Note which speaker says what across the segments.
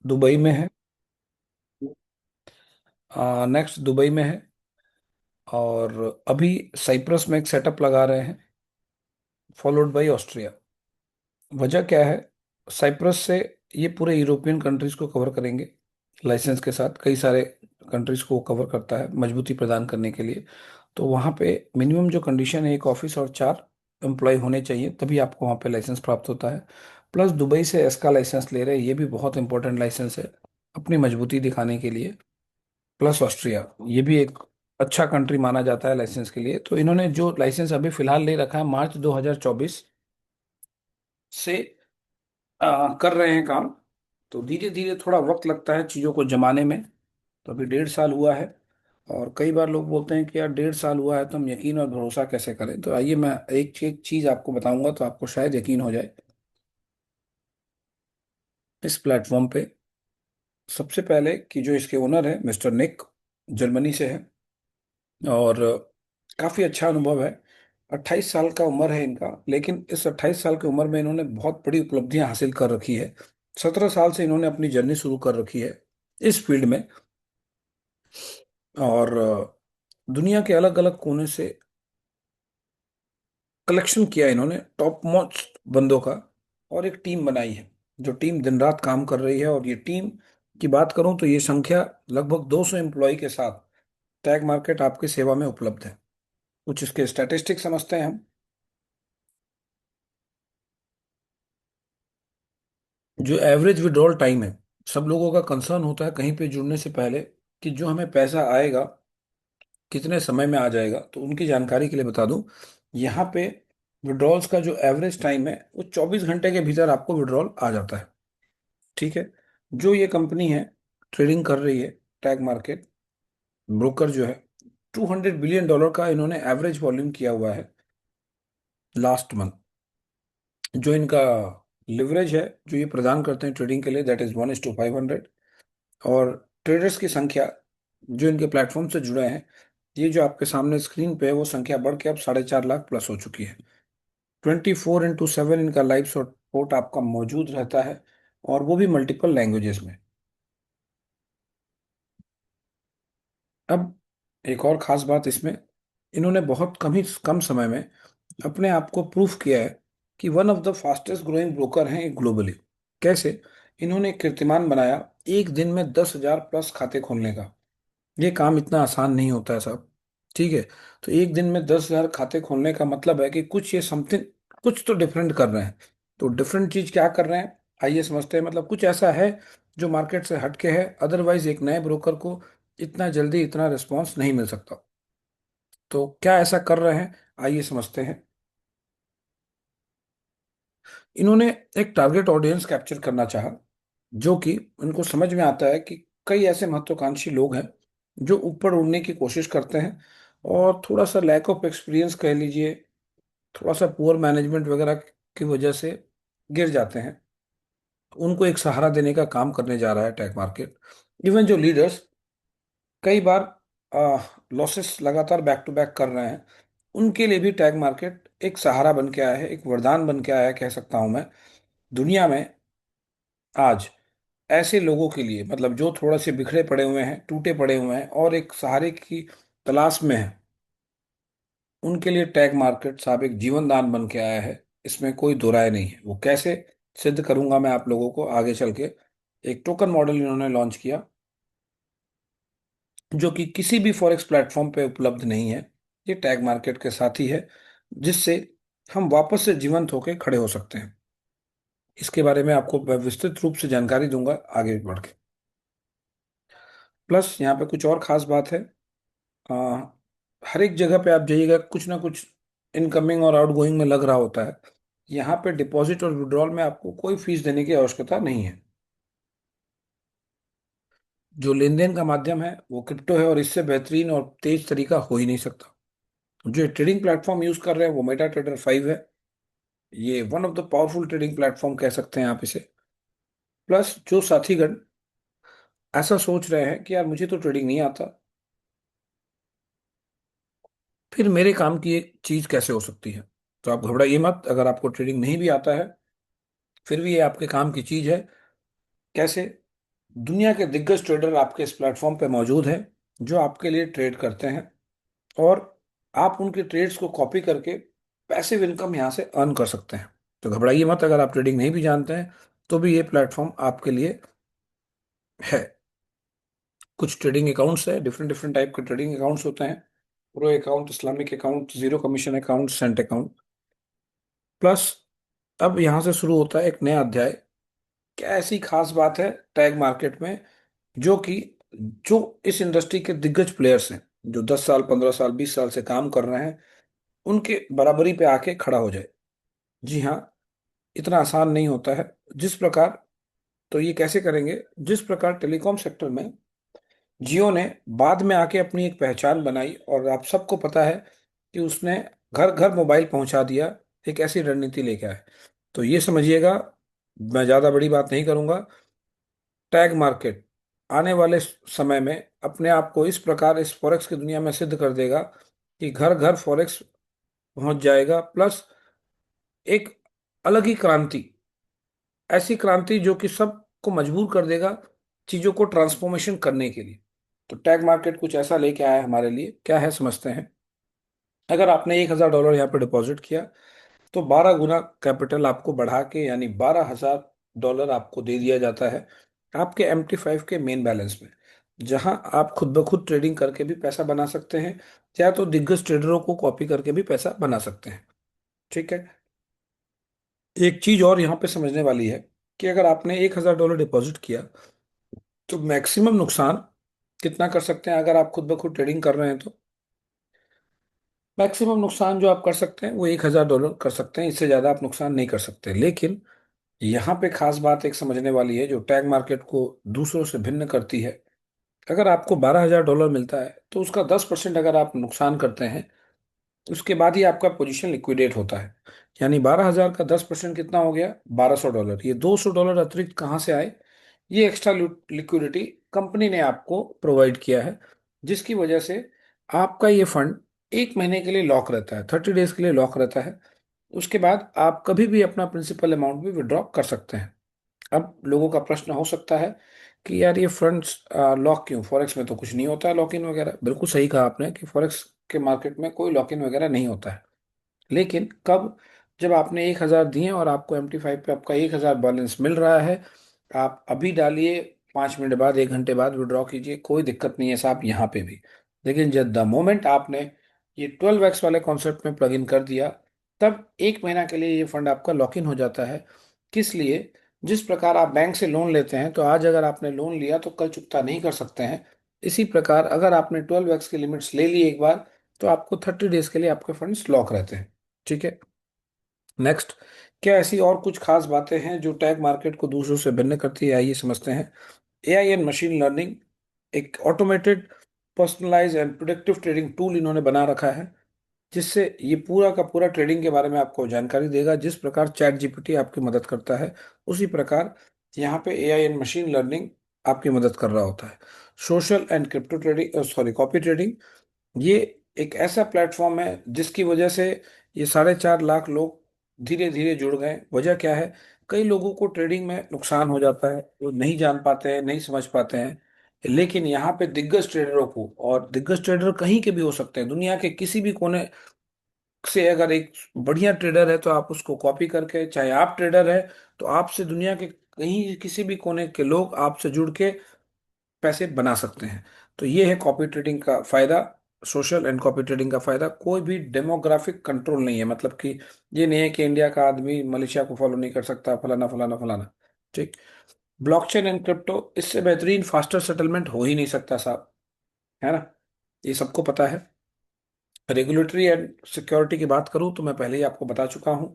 Speaker 1: Dubai में है। Next Dubai में है। और अभी साइप्रस में एक सेटअप लगा रहे हैं, फॉलोड बाय ऑस्ट्रिया। वजह क्या है? साइप्रस से ये पूरे यूरोपियन कंट्रीज को कवर करेंगे लाइसेंस के साथ। कई सारे कंट्रीज को कवर करता है मजबूती प्रदान करने के लिए। तो वहाँ पे मिनिमम जो कंडीशन है, एक ऑफिस और 4 एम्प्लॉय होने चाहिए, तभी आपको वहाँ पे लाइसेंस प्राप्त होता है। प्लस दुबई से एस्का लाइसेंस ले रहे हैं, ये भी बहुत इंपॉर्टेंट लाइसेंस है अपनी मजबूती दिखाने के लिए। प्लस ऑस्ट्रिया, ये भी एक अच्छा कंट्री माना जाता है लाइसेंस के लिए। तो इन्होंने जो लाइसेंस अभी फिलहाल ले रखा है, मार्च 2024 से कर रहे हैं काम। तो धीरे धीरे थोड़ा वक्त लगता है चीज़ों को जमाने में। तो अभी 1.5 साल हुआ है। और कई बार लोग बोलते हैं कि यार 1.5 साल हुआ है तो हम यकीन और भरोसा कैसे करें। तो आइए मैं एक एक चीज़ आपको बताऊंगा तो आपको शायद यकीन हो जाए। इस प्लेटफॉर्म पे सबसे पहले कि जो इसके ओनर है मिस्टर निक, जर्मनी से है। और काफ़ी अच्छा अनुभव है। 28 साल का उम्र है इनका, लेकिन इस 28 साल की उम्र में इन्होंने बहुत बड़ी उपलब्धियां हासिल कर रखी है। 17 साल से इन्होंने अपनी जर्नी शुरू कर रखी है इस फील्ड में। और दुनिया के अलग अलग कोने से कलेक्शन किया इन्होंने टॉप मोस्ट बंदों का, और एक टीम बनाई है। जो टीम दिन रात काम कर रही है, और ये टीम की बात करूं तो ये संख्या लगभग 200 एम्प्लॉय के साथ टैग मार्केट आपकी सेवा में उपलब्ध है। कुछ इसके स्टैटिस्टिक्स समझते हैं हम। जो एवरेज विड्रॉल टाइम है, सब लोगों का कंसर्न होता है कहीं पे जुड़ने से पहले कि जो हमें पैसा आएगा कितने समय में आ जाएगा। तो उनकी जानकारी के लिए बता दूं, यहाँ पे विड्रॉल्स का जो एवरेज टाइम है वो 24 घंटे के भीतर आपको विड्रॉल आ जाता है। ठीक है। जो ये कंपनी है, ट्रेडिंग कर रही है, टैग मार्केट ब्रोकर जो है, $200 बिलियन का इन्होंने एवरेज वॉल्यूम किया हुआ है लास्ट मंथ। जो इनका लिवरेज है जो ये प्रदान करते हैं ट्रेडिंग के लिए, दैट इज 1:500। और ट्रेडर्स की संख्या जो इनके प्लेटफॉर्म से जुड़े हैं, ये जो आपके सामने स्क्रीन पे है, वो संख्या बढ़ के अब 4.5 लाख प्लस हो चुकी है। 24x7 इनका लाइव सपोर्ट आपका मौजूद रहता है, और वो भी मल्टीपल लैंग्वेजेस में। अब एक और खास बात इसमें, इन्होंने बहुत कम समय में अपने आप को प्रूफ किया है कि one of the fastest growing broker हैं ग्लोबली। कैसे? इन्होंने एक कीर्तिमान बनाया, एक दिन में 10,000 प्लस खाते खोलने का। ये काम इतना आसान नहीं होता है साहब। ठीक है। तो एक दिन में 10,000 खाते खोलने का मतलब है कि कुछ ये समथिंग, कुछ तो डिफरेंट कर रहे हैं। तो डिफरेंट चीज क्या कर रहे हैं, आइए समझते हैं। मतलब कुछ ऐसा है जो मार्केट से हटके है, अदरवाइज एक नए ब्रोकर को इतना जल्दी इतना रिस्पॉन्स नहीं मिल सकता। तो क्या ऐसा कर रहे हैं, आइए समझते हैं। इन्होंने एक टारगेट ऑडियंस कैप्चर करना चाहा, जो कि उनको समझ में आता है कि कई ऐसे महत्वाकांक्षी लोग हैं जो ऊपर उड़ने की कोशिश करते हैं, और थोड़ा सा लैक ऑफ एक्सपीरियंस कह लीजिए, थोड़ा सा पुअर मैनेजमेंट वगैरह की वजह से गिर जाते हैं। उनको एक सहारा देने का काम करने जा रहा है टैग मार्केट। इवन जो लीडर्स कई बार लॉसेस लगातार बैक टू बैक कर रहे हैं, उनके लिए भी टैग मार्केट एक सहारा बन के आया है, एक वरदान बन के आया है कह सकता हूं मैं। दुनिया में आज ऐसे लोगों के लिए, मतलब जो थोड़ा से बिखरे पड़े हुए हैं, टूटे पड़े हुए हैं और एक सहारे की तलाश में है, उनके लिए टैग मार्केट साहब एक जीवन दान बन के आया है। इसमें कोई दो राय नहीं है। वो कैसे सिद्ध करूंगा मैं आप लोगों को आगे चल के। एक टोकन मॉडल इन्होंने लॉन्च किया, जो कि किसी भी फॉरेक्स प्लेटफॉर्म पे उपलब्ध नहीं है। ये टैग मार्केट के साथ ही है, जिससे हम वापस से जीवंत होकर खड़े हो सकते हैं। इसके बारे में आपको मैं विस्तृत रूप से जानकारी दूंगा आगे बढ़ के। प्लस यहाँ पे कुछ और खास बात है। आ, हर एक जगह पे आप जाइएगा, कुछ ना कुछ इनकमिंग और आउटगोइंग में लग रहा होता है। यहाँ पे डिपॉजिट और विड्रॉल में आपको कोई फीस देने की आवश्यकता नहीं है। जो लेन देन का माध्यम है वो क्रिप्टो है, और इससे बेहतरीन और तेज तरीका हो ही नहीं सकता। जो ट्रेडिंग प्लेटफॉर्म यूज कर रहे हैं वो मेटा ट्रेडर 5 है। ये one of the powerful trading platform कह सकते हैं आप इसे। प्लस जो साथीगण ऐसा सोच रहे हैं कि यार मुझे तो ट्रेडिंग नहीं आता, फिर मेरे काम की एक चीज कैसे हो सकती है, तो आप घबराइए मत। अगर आपको ट्रेडिंग नहीं भी आता है, फिर भी ये आपके काम की चीज है। कैसे? दुनिया के दिग्गज ट्रेडर आपके इस प्लेटफॉर्म पे मौजूद हैं, जो आपके लिए ट्रेड करते हैं, और आप उनके ट्रेड्स को कॉपी करके पैसिव इनकम यहाँ से अर्न कर सकते हैं। तो घबराइए मत, अगर आप ट्रेडिंग नहीं भी जानते हैं तो भी ये प्लेटफॉर्म आपके लिए है। कुछ ट्रेडिंग अकाउंट्स है, डिफरेंट डिफरेंट टाइप के ट्रेडिंग अकाउंट्स होते हैं। Pro account, Islamic account, zero commission account, Saint account. Plus अब यहाँ से शुरू होता है एक नया अध्याय। क्या ऐसी खास बात है टैग मार्केट में जो कि जो इस इंडस्ट्री के दिग्गज प्लेयर्स हैं, जो 10 साल, 15 साल, 20 साल से काम कर रहे हैं, उनके बराबरी पे आके खड़ा हो जाए? जी हाँ, इतना आसान नहीं होता है। जिस प्रकार, तो ये कैसे करेंगे, जिस प्रकार टेलीकॉम सेक्टर में जियो ने बाद में आके अपनी एक पहचान बनाई, और आप सबको पता है कि उसने घर घर मोबाइल पहुंचा दिया, एक ऐसी रणनीति लेके आए। तो ये समझिएगा, मैं ज़्यादा बड़ी बात नहीं करूंगा। टैग मार्केट आने वाले समय में अपने आप को इस प्रकार इस फॉरेक्स की दुनिया में सिद्ध कर देगा कि घर घर फॉरेक्स पहुंच जाएगा। प्लस एक अलग ही क्रांति, ऐसी क्रांति जो कि सबको मजबूर कर देगा चीजों को ट्रांसफॉर्मेशन करने के लिए। तो टैग मार्केट कुछ ऐसा लेके आया है हमारे लिए, क्या है समझते हैं। अगर आपने $1,000 यहाँ पे डिपॉजिट किया, तो 12 गुना कैपिटल आपको बढ़ा के, यानी $12,000 आपको दे दिया जाता है आपके MT5 के मेन बैलेंस में, जहां आप खुद ब खुद ट्रेडिंग करके भी पैसा बना सकते हैं, या तो दिग्गज ट्रेडरों को कॉपी करके भी पैसा बना सकते हैं। ठीक है। एक चीज और यहाँ पे समझने वाली है कि अगर आपने $1,000 डिपॉजिट किया, तो मैक्सिमम नुकसान कितना कर सकते हैं अगर आप खुद ब खुद ट्रेडिंग कर रहे हैं तो? मैक्सिमम नुकसान जो आप कर सकते हैं वो $1,000 कर सकते हैं, इससे ज्यादा आप नुकसान नहीं कर सकते। लेकिन यहाँ पे खास बात एक समझने वाली है जो टैग मार्केट को दूसरों से भिन्न करती है। अगर आपको $12,000 मिलता है, तो उसका 10% अगर आप नुकसान करते हैं, उसके बाद ही आपका पोजीशन लिक्विडेट होता है। यानी 12,000 का 10% कितना हो गया? $1,200। ये $200 अतिरिक्त कहाँ से आए? ये एक्स्ट्रा लिक्विडिटी कंपनी ने आपको प्रोवाइड किया है, जिसकी वजह से आपका ये फंड 1 महीने के लिए लॉक रहता है, 30 डेज के लिए लॉक रहता है। उसके बाद आप कभी भी अपना प्रिंसिपल अमाउंट भी विड्रॉ कर सकते हैं। अब लोगों का प्रश्न हो सकता है कि यार ये फंड्स लॉक क्यों? फॉरेक्स में तो कुछ नहीं होता है लॉक इन वगैरह। बिल्कुल सही कहा आपने कि फॉरेक्स के मार्केट में कोई लॉक इन वगैरह नहीं होता है। लेकिन कब? जब आपने 1,000 दिए और आपको MT5 पे आपका 1,000 बैलेंस मिल रहा है, आप अभी डालिए, 5 मिनट बाद, 1 घंटे बाद विड्रॉ कीजिए, कोई दिक्कत नहीं है साहब यहाँ पे भी। लेकिन जब द मोमेंट आपने ये 12x वाले कॉन्सेप्ट में प्लग इन कर दिया, तब 1 महीना के लिए ये फंड आपका लॉक इन हो जाता है। किस लिए? जिस प्रकार आप बैंक से लोन लेते हैं, तो आज अगर आपने लोन लिया तो कल चुकता नहीं कर सकते हैं। इसी प्रकार अगर आपने 12x की लिमिट्स ले ली एक बार, तो आपको 30 डेज के लिए आपके फंड्स लॉक रहते हैं। ठीक है। नेक्स्ट, क्या ऐसी और कुछ खास बातें हैं जो टैग मार्केट को दूसरों से भिन्न करती है? आइए समझते हैं। AI एंड मशीन लर्निंग, एक automated, personalise and productive trading tool इन्होंने बना रखा है, जिससे ये पूरा का पूरा ट्रेडिंग के बारे में आपको जानकारी देगा। जिस प्रकार चैट जीपीटी आपकी मदद करता है, उसी प्रकार यहाँ पे AI एंड मशीन लर्निंग आपकी मदद कर रहा होता है। Social and crypto trading, sorry, copy trading, ये एक ऐसा प्लेटफॉर्म है जिसकी वजह से ये 4.5 लाख लोग धीरे धीरे जुड़ गए। वजह क्या है? कई लोगों को ट्रेडिंग में नुकसान हो जाता है, वो नहीं जान पाते हैं, नहीं समझ पाते हैं। लेकिन यहाँ पे दिग्गज ट्रेडरों को, और दिग्गज ट्रेडर कहीं के भी हो सकते हैं, दुनिया के किसी भी कोने से अगर एक बढ़िया ट्रेडर है, तो आप उसको कॉपी करके, चाहे आप ट्रेडर है तो आपसे दुनिया के कहीं किसी भी कोने के लोग आपसे जुड़ के पैसे बना सकते हैं। तो ये है कॉपी ट्रेडिंग का फायदा। सोशल एंड कॉपी ट्रेडिंग का फायदा, कोई भी डेमोग्राफिक कंट्रोल नहीं है, मतलब कि ये नहीं है कि इंडिया का आदमी मलेशिया को फॉलो नहीं कर सकता, फलाना फलाना फलाना। ठीक। ब्लॉकचेन एंड क्रिप्टो, इससे बेहतरीन फास्टर सेटलमेंट हो ही नहीं सकता साहब, है ना? ये सबको पता है। रेगुलेटरी एंड सिक्योरिटी की बात करूं तो मैं पहले ही आपको बता चुका हूं।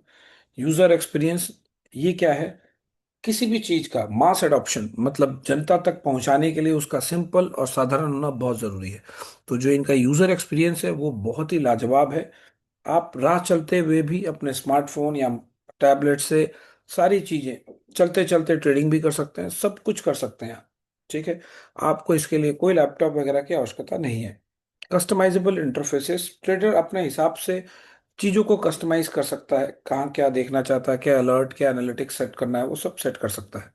Speaker 1: यूजर एक्सपीरियंस, ये क्या है? किसी भी चीज का मास एडॉप्शन, मतलब जनता तक पहुंचाने के लिए उसका सिंपल और साधारण होना बहुत जरूरी है। तो जो इनका यूजर एक्सपीरियंस है वो बहुत ही लाजवाब है। आप राह चलते हुए भी अपने स्मार्टफोन या टैबलेट से सारी चीजें, चलते चलते ट्रेडिंग भी कर सकते हैं, सब कुछ कर सकते हैं आप। ठीक है। आपको इसके लिए कोई लैपटॉप वगैरह की आवश्यकता नहीं है। कस्टमाइजेबल इंटरफेसेस, ट्रेडर अपने हिसाब से चीजों को कस्टमाइज कर सकता है, कहाँ क्या देखना चाहता है, क्या अलर्ट, क्या एनालिटिक्स सेट करना है, वो सब सेट कर सकता है।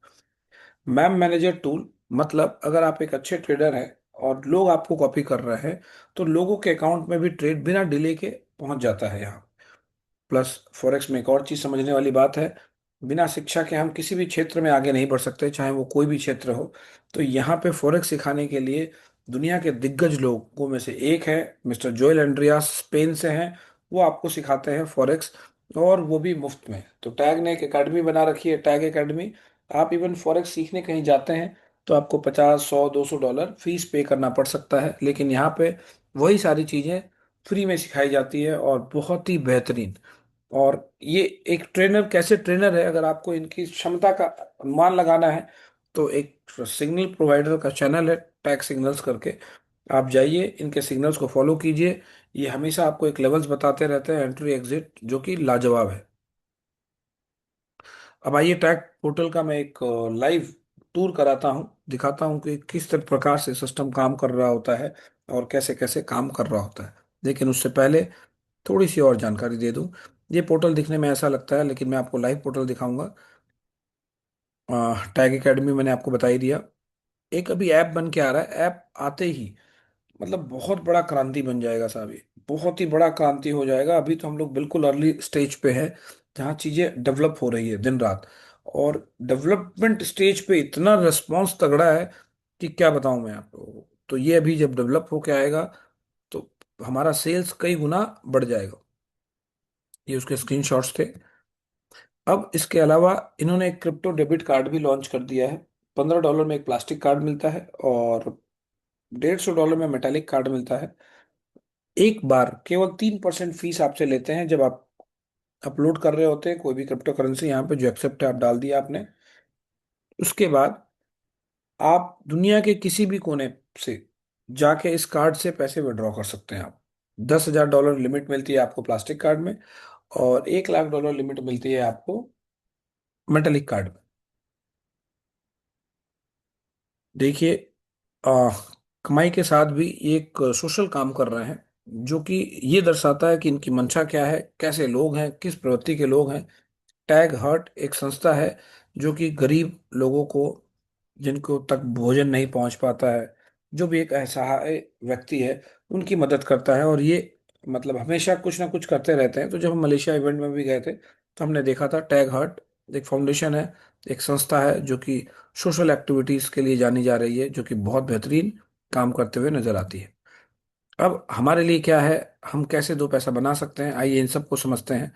Speaker 1: मैम मैनेजर टूल, मतलब अगर आप एक अच्छे ट्रेडर हैं और लोग आपको कॉपी कर रहे हैं, तो लोगों के अकाउंट में भी ट्रेड बिना डिले के पहुंच जाता है यहाँ। प्लस फॉरेक्स में एक और चीज समझने वाली बात है, बिना शिक्षा के हम किसी भी क्षेत्र में आगे नहीं बढ़ सकते, चाहे वो कोई भी क्षेत्र हो। तो यहाँ पे फॉरेक्स सिखाने के लिए दुनिया के दिग्गज लोगों में से एक है, मिस्टर जोएल एंड्रियास, स्पेन से हैं। वो आपको सिखाते हैं फॉरेक्स, और वो भी मुफ्त में। तो टैग ने एक एकेडमी बना रखी है, टैग एकेडमी। आप इवन फॉरेक्स सीखने कहीं जाते हैं तो आपको 50, 100, 200 डॉलर फीस पे करना पड़ सकता है, लेकिन यहाँ पे वही सारी चीजें फ्री में सिखाई जाती है, और बहुत ही बेहतरीन। और ये एक ट्रेनर कैसे ट्रेनर है, अगर आपको इनकी क्षमता का अनुमान लगाना है, तो एक सिग्नल प्रोवाइडर का चैनल है, टैग सिग्नल्स करके। आप जाइए, इनके सिग्नल्स को फॉलो कीजिए। ये हमेशा आपको एक लेवल्स बताते रहते हैं, एंट्री एग्जिट, जो कि लाजवाब है। अब आइए, टैग पोर्टल का मैं एक लाइव टूर कराता हूँ, दिखाता हूँ कि किस तरह प्रकार से सिस्टम काम कर रहा होता है और कैसे कैसे काम कर रहा होता है। लेकिन उससे पहले थोड़ी सी और जानकारी दे दूं। ये पोर्टल दिखने में ऐसा लगता है, लेकिन मैं आपको लाइव पोर्टल दिखाऊंगा। टैग एकेडमी मैंने आपको बता ही दिया। एक अभी ऐप बन के आ रहा है, ऐप आते ही मतलब बहुत बड़ा क्रांति बन जाएगा साहब, ये बहुत ही बड़ा क्रांति हो जाएगा। अभी तो हम लोग बिल्कुल अर्ली स्टेज पे है, जहाँ चीजें डेवलप हो रही है दिन रात। और डेवलपमेंट स्टेज पे इतना रिस्पॉन्स तगड़ा है कि क्या बताऊं मैं आप लोगों को। तो ये अभी जब डेवलप होके आएगा, तो हमारा सेल्स कई गुना बढ़ जाएगा। ये उसके स्क्रीनशॉट्स थे। अब इसके अलावा इन्होंने एक क्रिप्टो डेबिट कार्ड भी लॉन्च कर दिया है। $15 में एक प्लास्टिक कार्ड मिलता है, और $150 में मेटालिक कार्ड मिलता है। एक बार केवल 3% फीस आपसे लेते हैं जब आप अपलोड कर रहे होते हैं कोई भी क्रिप्टो करेंसी, यहाँ पे जो एक्सेप्ट है आप डाल दिया आपने। उसके बाद आप दुनिया के किसी भी कोने से जाके इस कार्ड से पैसे विड्रॉ कर सकते हैं आप। $10,000 लिमिट मिलती है आपको प्लास्टिक कार्ड में, और $1,00,000 लिमिट मिलती है आपको मेटालिक कार्ड में। देखिए, आ, कमाई के साथ भी ये एक सोशल काम कर रहे हैं, जो कि ये दर्शाता है कि इनकी मंशा क्या है, कैसे लोग हैं, किस प्रवृत्ति के लोग हैं। टैग हर्ट एक संस्था है जो कि गरीब लोगों को, जिनको तक भोजन नहीं पहुंच पाता है, जो भी एक असहाय व्यक्ति है, उनकी मदद करता है। और ये मतलब हमेशा कुछ ना कुछ करते रहते हैं। तो जब हम मलेशिया इवेंट में भी गए थे, तो हमने देखा था टैग हर्ट एक फाउंडेशन है, एक संस्था है जो कि सोशल एक्टिविटीज के लिए जानी जा रही है, जो कि बहुत बेहतरीन काम करते हुए नजर आती है। अब हमारे लिए क्या है, हम कैसे दो पैसा बना सकते हैं, आइए इन सबको समझते हैं।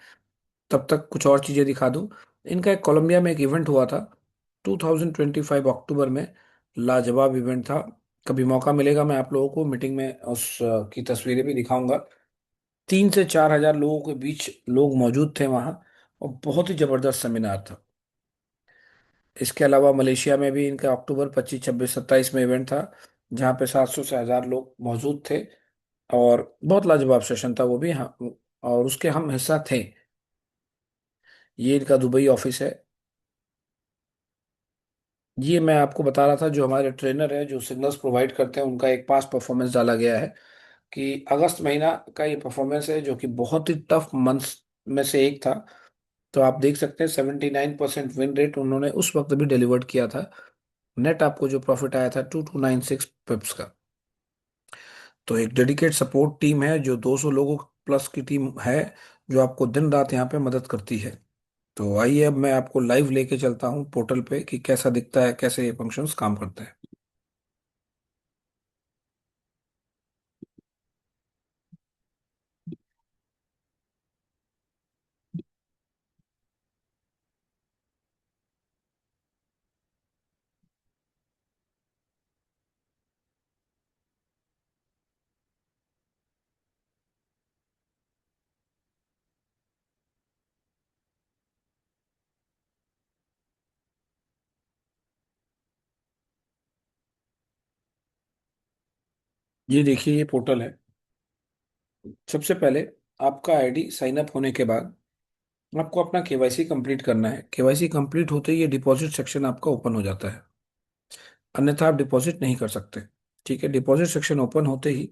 Speaker 1: तब तक कुछ और चीजें दिखा दूं। इनका एक कोलंबिया में एक इवेंट हुआ था 2025 अक्टूबर में। लाजवाब इवेंट था। कभी मौका मिलेगा मैं आप लोगों को मीटिंग में उस की तस्वीरें भी दिखाऊंगा। 3 से 4 हजार लोगों के बीच लोग मौजूद थे वहाँ, और बहुत ही जबरदस्त सेमिनार था। इसके अलावा मलेशिया में भी इनका अक्टूबर 25, 26, 27 में इवेंट था, जहाँ पे 700 से 1000 लोग मौजूद थे। और बहुत लाजवाब सेशन था वो भी, हाँ। और उसके हम हिस्सा थे। ये इनका दुबई ऑफिस है। ये मैं आपको बता रहा था, जो हमारे ट्रेनर है जो सिग्नल्स प्रोवाइड करते हैं, उनका एक पास परफॉर्मेंस डाला गया है कि अगस्त महीना का ये परफॉर्मेंस है, जो कि बहुत ही टफ मंथ्स में से एक था। तो आप देख सकते हैं 79% विन रेट उन्होंने उस वक्त भी डिलीवर्ड किया था। नेट आपको जो प्रॉफिट आया था 2296 पिप्स का। तो एक डेडिकेट सपोर्ट टीम है, जो 200 लोगों प्लस की टीम है, जो आपको दिन रात यहाँ पे मदद करती है। तो आइए, अब मैं आपको लाइव लेके चलता हूँ पोर्टल पे कि कैसा दिखता है, कैसे ये फंक्शंस काम करते हैं। ये देखिए, ये पोर्टल है। सबसे पहले आपका आईडी साइन अप होने के बाद आपको अपना केवाईसी कंप्लीट करना है। केवाईसी कंप्लीट होते ही ये डिपॉजिट सेक्शन आपका ओपन हो जाता है, अन्यथा आप डिपॉजिट नहीं कर सकते। ठीक है, डिपॉजिट सेक्शन ओपन होते ही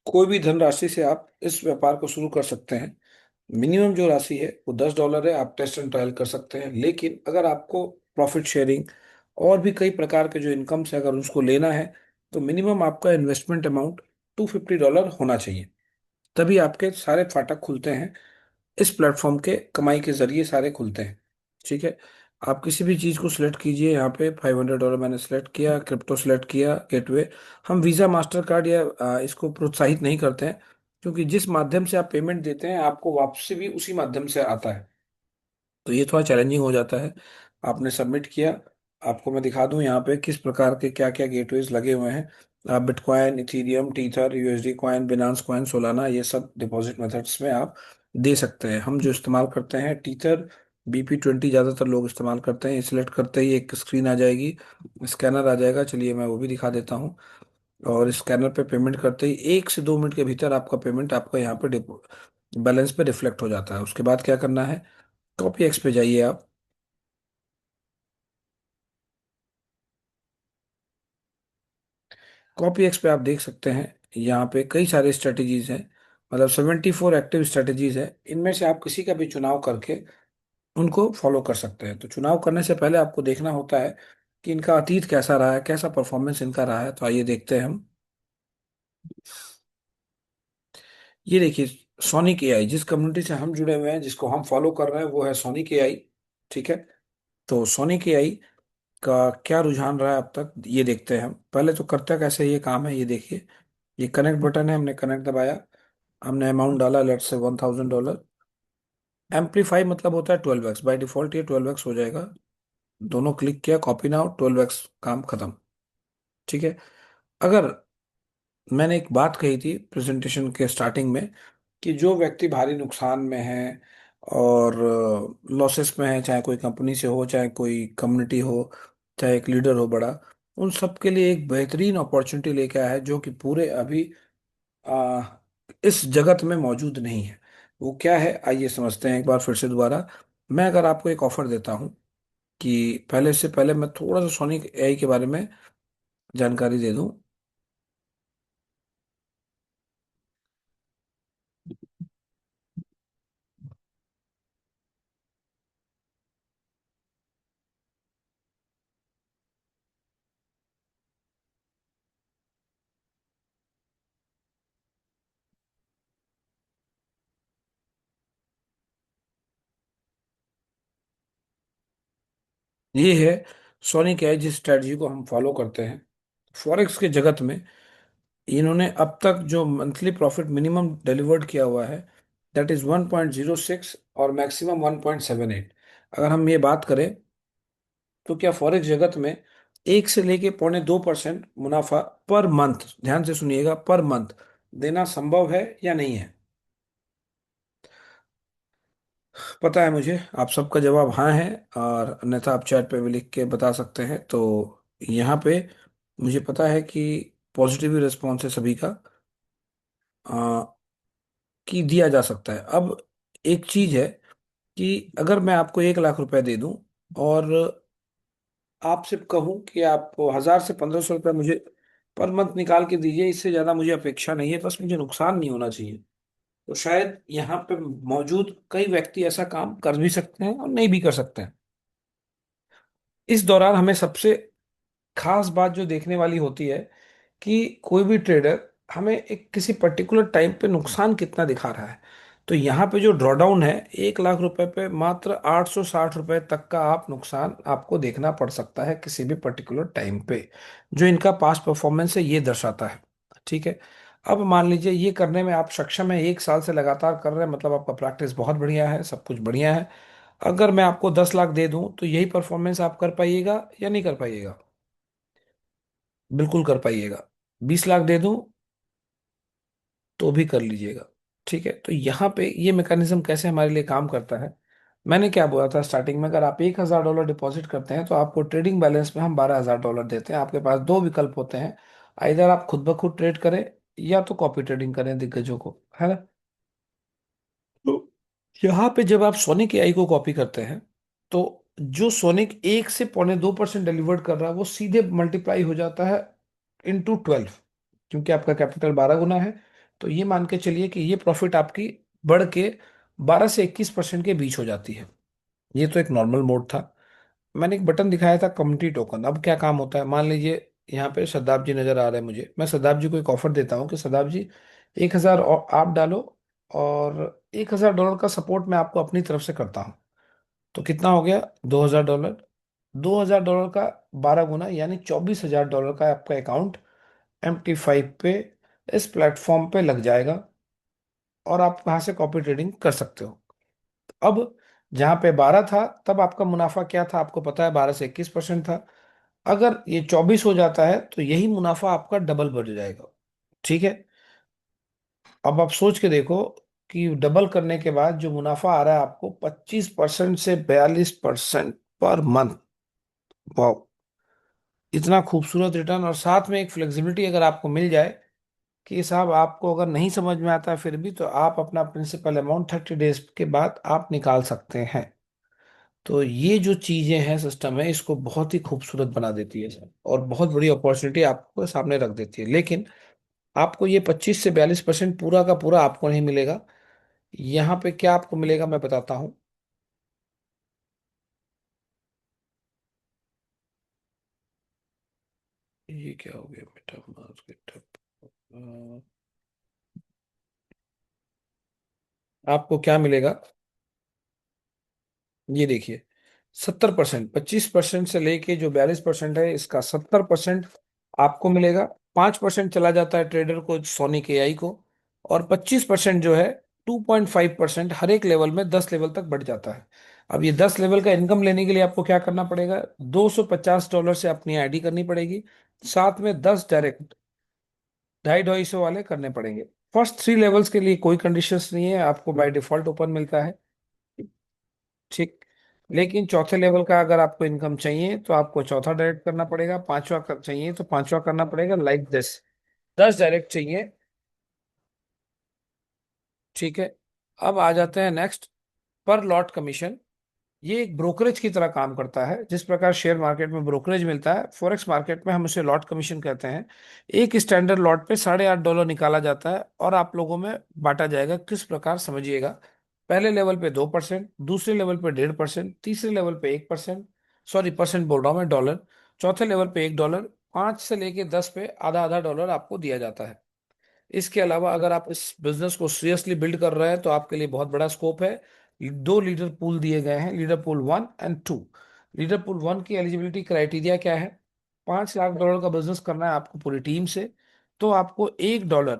Speaker 1: कोई भी धनराशि से आप इस व्यापार को शुरू कर सकते हैं। मिनिमम जो राशि है वो $10 है, आप टेस्ट एंड ट्रायल कर सकते हैं। लेकिन अगर आपको प्रॉफिट शेयरिंग और भी कई प्रकार के जो इनकम से अगर उसको लेना है, तो मिनिमम आपका इन्वेस्टमेंट अमाउंट $250 होना चाहिए। तभी आपके सारे फाटक खुलते हैं, इस प्लेटफॉर्म के कमाई के जरिए सारे खुलते हैं। ठीक है। आप किसी भी चीज़ को सिलेक्ट कीजिए, यहाँ पे $500 मैंने सिलेक्ट किया, क्रिप्टो सिलेक्ट किया, गेटवे। हम वीज़ा मास्टर कार्ड या इसको प्रोत्साहित नहीं करते हैं, क्योंकि जिस माध्यम से आप पेमेंट देते हैं आपको वापसी भी उसी माध्यम से आता है। तो ये थोड़ा चैलेंजिंग हो जाता है। आपने सबमिट किया, आपको मैं दिखा दूं यहाँ पे किस प्रकार के क्या क्या गेटवेज लगे हुए हैं। आप Bitcoin, Ethereum, Tether, USD coin, Binance coin, Solana, ये सब डिपॉजिट मेथड्स में आप दे सकते हैं। हम जो इस्तेमाल करते हैं टीथर, BP20 ज़्यादातर लोग इस्तेमाल करते हैं। ये सिलेक्ट करते ही एक स्क्रीन आ जाएगी, स्कैनर आ जाएगा। चलिए मैं वो भी दिखा देता हूँ। और स्कैनर पे पेमेंट करते ही 1 से 2 मिनट के भीतर आपका पेमेंट आपका यहाँ पे बैलेंस पे रिफ्लेक्ट हो जाता है। उसके बाद क्या करना है, कॉपी एक्स पे जाइए आप। कॉपी एक्स पे आप देख सकते हैं, यहाँ पे कई सारे स्ट्रेटजीज हैं, मतलब 74 एक्टिव स्ट्रेटजीज है। इनमें से आप किसी का भी चुनाव करके उनको फॉलो कर सकते हैं। तो चुनाव करने से पहले आपको देखना होता है कि इनका अतीत कैसा रहा है, कैसा परफॉर्मेंस इनका रहा है। तो आइए देखते हैं हम। ये देखिए, सोनिक एआई, जिस कम्युनिटी से हम जुड़े हुए हैं, जिसको हम फॉलो कर रहे हैं, वो है सोनिक एआई। ठीक है। तो सोनिक एआई का क्या रुझान रहा है अब तक, ये देखते हैं हम। पहले तो करता कैसे ये काम है, ये देखिए। ये कनेक्ट बटन है, हमने कनेक्ट दबाया, हमने अमाउंट डाला, लेट से $1000। एम्पलीफाई मतलब होता है 12x, बाय डिफॉल्ट ये 12x हो जाएगा। दोनों क्लिक किया, कॉपी नाउ, 12x, काम खत्म। ठीक है। अगर मैंने एक बात कही थी प्रेजेंटेशन के स्टार्टिंग में, कि जो व्यक्ति भारी नुकसान में है और लॉसेस में है, चाहे कोई कंपनी से हो, चाहे कोई कम्युनिटी हो, चाहे एक लीडर हो बड़ा, उन सब के लिए एक बेहतरीन अपॉर्चुनिटी लेके आया है, जो कि पूरे अभी आ, इस जगत में मौजूद नहीं है। वो क्या है, आइए समझते हैं एक बार फिर से दोबारा। मैं अगर आपको एक ऑफर देता हूँ कि पहले से पहले मैं थोड़ा सा सोनिक एआई के बारे में जानकारी दे दूं। ये है सोनिक एआई, जिस स्ट्रेटजी को हम फॉलो करते हैं फॉरेक्स के जगत में। इन्होंने अब तक जो मंथली प्रॉफिट मिनिमम डिलीवर्ड किया हुआ है, दैट इज 1.06 और मैक्सिमम 1.78। अगर हम ये बात करें, तो क्या फॉरेक्स जगत में 1 से लेके 2.25% मुनाफा पर मंथ, ध्यान से सुनिएगा, पर मंथ देना संभव है या नहीं है? पता है मुझे, आप सबका जवाब हाँ है। और अन्यथा आप चैट पे भी लिख के बता सकते हैं। तो यहाँ पे मुझे पता है कि पॉजिटिव रिस्पॉन्स है सभी का, आ, कि दिया जा सकता है। अब एक चीज है कि अगर मैं आपको 1 लाख रुपए दे दूं और आपसे कहूं कि आप 1000 से 1500 रुपये मुझे पर मंथ निकाल के दीजिए, इससे ज्यादा मुझे अपेक्षा नहीं है, बस मुझे नुकसान नहीं होना चाहिए, तो शायद यहाँ पे मौजूद कई व्यक्ति ऐसा काम कर भी सकते हैं और नहीं भी कर सकते हैं। इस दौरान हमें सबसे खास बात जो देखने वाली होती है कि कोई भी ट्रेडर हमें एक किसी पर्टिकुलर टाइम पे नुकसान कितना दिखा रहा है। तो यहाँ पे जो ड्रॉडाउन है, 1 लाख रुपए पे मात्र 860 रुपए तक का आप नुकसान आपको देखना पड़ सकता है किसी भी पर्टिकुलर टाइम पे। जो इनका पास्ट परफॉर्मेंस है ये दर्शाता है। ठीक है। अब मान लीजिए ये करने में आप सक्षम है, 1 साल से लगातार कर रहे हैं, मतलब आपका प्रैक्टिस बहुत बढ़िया है, सब कुछ बढ़िया है। अगर मैं आपको 10 लाख दे दूं, तो यही परफॉर्मेंस आप कर पाइएगा या नहीं कर पाइएगा? बिल्कुल कर पाइएगा। 20 लाख दे दूं तो भी कर लीजिएगा। ठीक है। तो यहाँ पे ये मैकेनिज्म कैसे हमारे लिए काम करता है, मैंने क्या बोला था स्टार्टिंग में, अगर आप $1000 डिपॉजिट करते हैं तो आपको ट्रेडिंग बैलेंस में हम $12000 देते हैं। आपके पास दो विकल्प होते हैं, इधर आप खुद ब खुद ट्रेड करें या तो कॉपी ट्रेडिंग करें दिग्गजों को, है ना। तो यहाँ पे जब आप सोनिक एआई को कॉपी करते हैं, तो जो सोनिक 1 से 1.25% डिलीवर्ड कर रहा है, वो सीधे मल्टीप्लाई हो जाता है × 12, क्योंकि आपका कैपिटल 12 गुना है। तो ये मान के चलिए कि ये प्रॉफिट आपकी बढ़ के 12 से 21% के बीच हो जाती है। ये तो एक नॉर्मल मोड था। मैंने एक बटन दिखाया था कम्युनिटी टोकन। अब क्या काम होता है, मान लीजिए यहाँ पे सदाब जी नजर आ रहे हैं मुझे, मैं सदाब जी को एक ऑफर देता हूँ कि सदाब जी 1,000 आप डालो, और $1,000 का सपोर्ट मैं आपको अपनी तरफ से करता हूँ। तो कितना हो गया, $2,000। $2,000 का 12 गुना यानी $24,000 का आपका अकाउंट MT5 पे, इस प्लेटफॉर्म पे लग जाएगा, और आप वहां से कॉपी ट्रेडिंग कर सकते हो। अब जहां पे 12 था, तब आपका मुनाफा क्या था आपको पता है, 12 से 21% था। अगर ये 24 हो जाता है तो यही मुनाफा आपका डबल बढ़ जाएगा। ठीक है। अब आप सोच के देखो कि डबल करने के बाद जो मुनाफा आ रहा है आपको 25% से 42% पर मंथ। वाह, इतना खूबसूरत रिटर्न, और साथ में एक फ्लेक्सिबिलिटी अगर आपको मिल जाए कि साहब आपको अगर नहीं समझ में आता है फिर भी, तो आप अपना प्रिंसिपल अमाउंट 30 डेज के बाद आप निकाल सकते हैं। तो ये जो चीजें हैं, सिस्टम है, इसको बहुत ही खूबसूरत बना देती है सर, और बहुत बड़ी अपॉर्चुनिटी आपको सामने रख देती है। लेकिन आपको ये 25 से 42% पूरा का पूरा आपको नहीं मिलेगा। यहाँ पे क्या आपको मिलेगा मैं बताता हूँ। ये क्या हो गया बेटा, मार्केट आपको क्या मिलेगा, ये देखिए, 70%, 25% से लेके जो 42% है, इसका 70% आपको मिलेगा। 5% चला जाता है ट्रेडर को, सोनी के आई को, और 25% जो है 2.5% हर एक लेवल में 10 लेवल तक बढ़ जाता है। अब ये 10 लेवल का इनकम लेने के लिए आपको क्या करना पड़ेगा, $250 से अपनी आईडी करनी पड़ेगी, साथ में 10 डायरेक्ट 250 वाले करने पड़ेंगे। फर्स्ट 3 लेवल्स के लिए कोई कंडीशंस नहीं है, आपको बाय डिफॉल्ट ओपन मिलता है। ठीक। लेकिन चौथे लेवल का अगर आपको इनकम चाहिए तो आपको चौथा डायरेक्ट करना पड़ेगा, पांचवा चाहिए तो पांचवा करना पड़ेगा, लाइक दिस। 10 डायरेक्ट चाहिए। ठीक है। अब आ जाते हैं नेक्स्ट, पर लॉट कमीशन। ये एक ब्रोकरेज की तरह काम करता है, जिस प्रकार शेयर मार्केट में ब्रोकरेज मिलता है, फॉरेक्स मार्केट में हम उसे लॉट कमीशन कहते हैं। एक स्टैंडर्ड लॉट पे $8.5 निकाला जाता है, और आप लोगों में बांटा जाएगा। किस प्रकार समझिएगा, पहले लेवल पे 2%, दूसरे लेवल पे 1.5%, तीसरे लेवल पे 1%, सॉरी परसेंट बोल रहा हूँ मैं, डॉलर, चौथे लेवल पे $1, 5 से लेके 10 पे आधा आधा डॉलर आपको दिया जाता है। इसके अलावा अगर आप इस बिजनेस को सीरियसली बिल्ड कर रहे हैं तो आपके लिए बहुत बड़ा स्कोप है। दो लीडर पूल दिए गए हैं, लीडर पूल 1 और 2। लीडर पूल 1 की एलिजिबिलिटी क्राइटेरिया क्या है, $5 लाख का बिजनेस करना है आपको पूरी टीम से, तो आपको $1,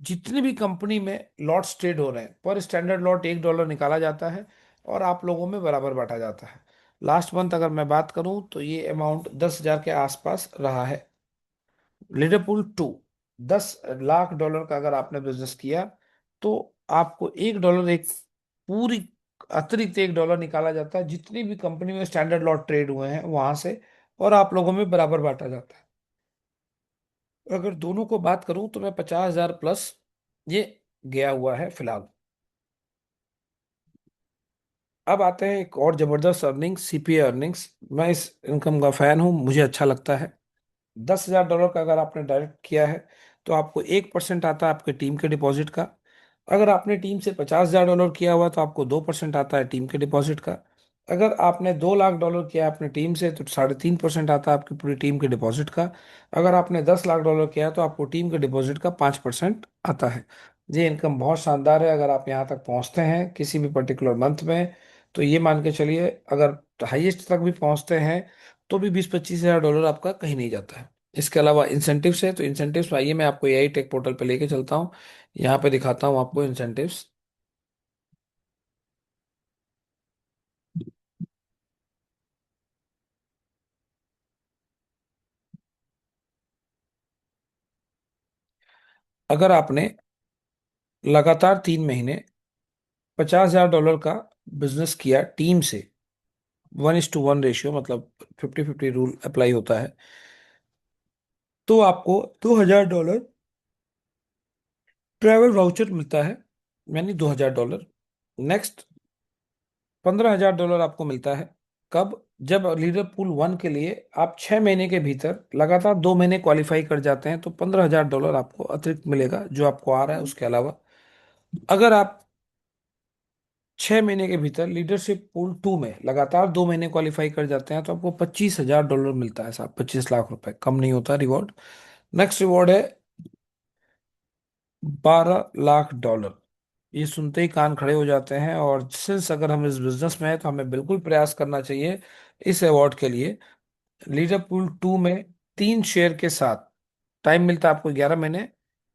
Speaker 1: जितनी भी कंपनी में लॉट्स ट्रेड हो रहे हैं पर स्टैंडर्ड लॉट $1 निकाला जाता है, और आप लोगों में बराबर बांटा जाता है। लास्ट मंथ अगर मैं बात करूं तो ये अमाउंट 10,000 के आसपास रहा है। लीडरपूल 2, $10 लाख का अगर आपने बिजनेस किया तो आपको $1, एक पूरी अतिरिक्त $1 निकाला जाता है, जितनी भी कंपनी में स्टैंडर्ड लॉट ट्रेड हुए हैं वहां से, और आप लोगों में बराबर बांटा जाता है। अगर दोनों को बात करूं तो मैं 50,000 प्लस ये गया हुआ है फिलहाल। अब आते हैं एक और जबरदस्त अर्निंग, सीपीए अर्निंग्स। मैं इस इनकम का फैन हूं, मुझे अच्छा लगता है। $10,000 का अगर आपने डायरेक्ट किया है तो आपको 1% आता है आपके टीम के डिपॉजिट का। अगर आपने टीम से $50,000 किया हुआ तो आपको 2% आता है टीम के डिपॉजिट का। अगर आपने $2 लाख किया है अपने टीम से तो 3.5% आता है आपकी पूरी टीम के डिपॉजिट का। अगर आपने $10 लाख किया है तो आपको टीम के डिपॉजिट का 5% आता है। ये इनकम बहुत शानदार है। अगर आप यहाँ तक पहुँचते हैं किसी भी पर्टिकुलर मंथ में, तो ये मान के चलिए, अगर हाईएस्ट तक भी पहुँचते हैं तो भी 20-25 हज़ार डॉलर आपका कहीं नहीं जाता है। इसके अलावा इंसेंटिव्स है, तो इंसेंटिव्स आइए मैं आपको एआई टेक पोर्टल पे लेके चलता हूँ। यहाँ पे दिखाता हूँ आपको इंसेंटिव्स। अगर आपने लगातार 3 महीने $50,000 का बिजनेस किया टीम से, 1:1 रेशियो, मतलब 50-50 रूल अप्लाई होता है, तो आपको $2,000 ट्रैवल वाउचर मिलता है, यानी $2,000। नेक्स्ट, $15,000 आपको मिलता है। कब, जब लीडर पूल 1 के लिए आप 6 महीने के भीतर लगातार 2 महीने क्वालिफाई कर जाते हैं तो $15,000 आपको अतिरिक्त मिलेगा, जो आपको आ रहा है उसके अलावा। अगर आप 6 महीने के भीतर लीडरशिप पूल 2 में लगातार 2 महीने क्वालिफाई कर जाते हैं तो आपको $25,000 मिलता है साहब, 25 लाख रुपए, कम नहीं होता रिवॉर्ड। नेक्स्ट रिवॉर्ड है $12 लाख। ये सुनते ही कान खड़े हो जाते हैं, और सिंस अगर हम इस बिजनेस में हैं तो हमें बिल्कुल प्रयास करना चाहिए इस अवार्ड के लिए। लीडरपूल 2 में 3 शेयर के साथ, टाइम मिलता है आपको 11 महीने,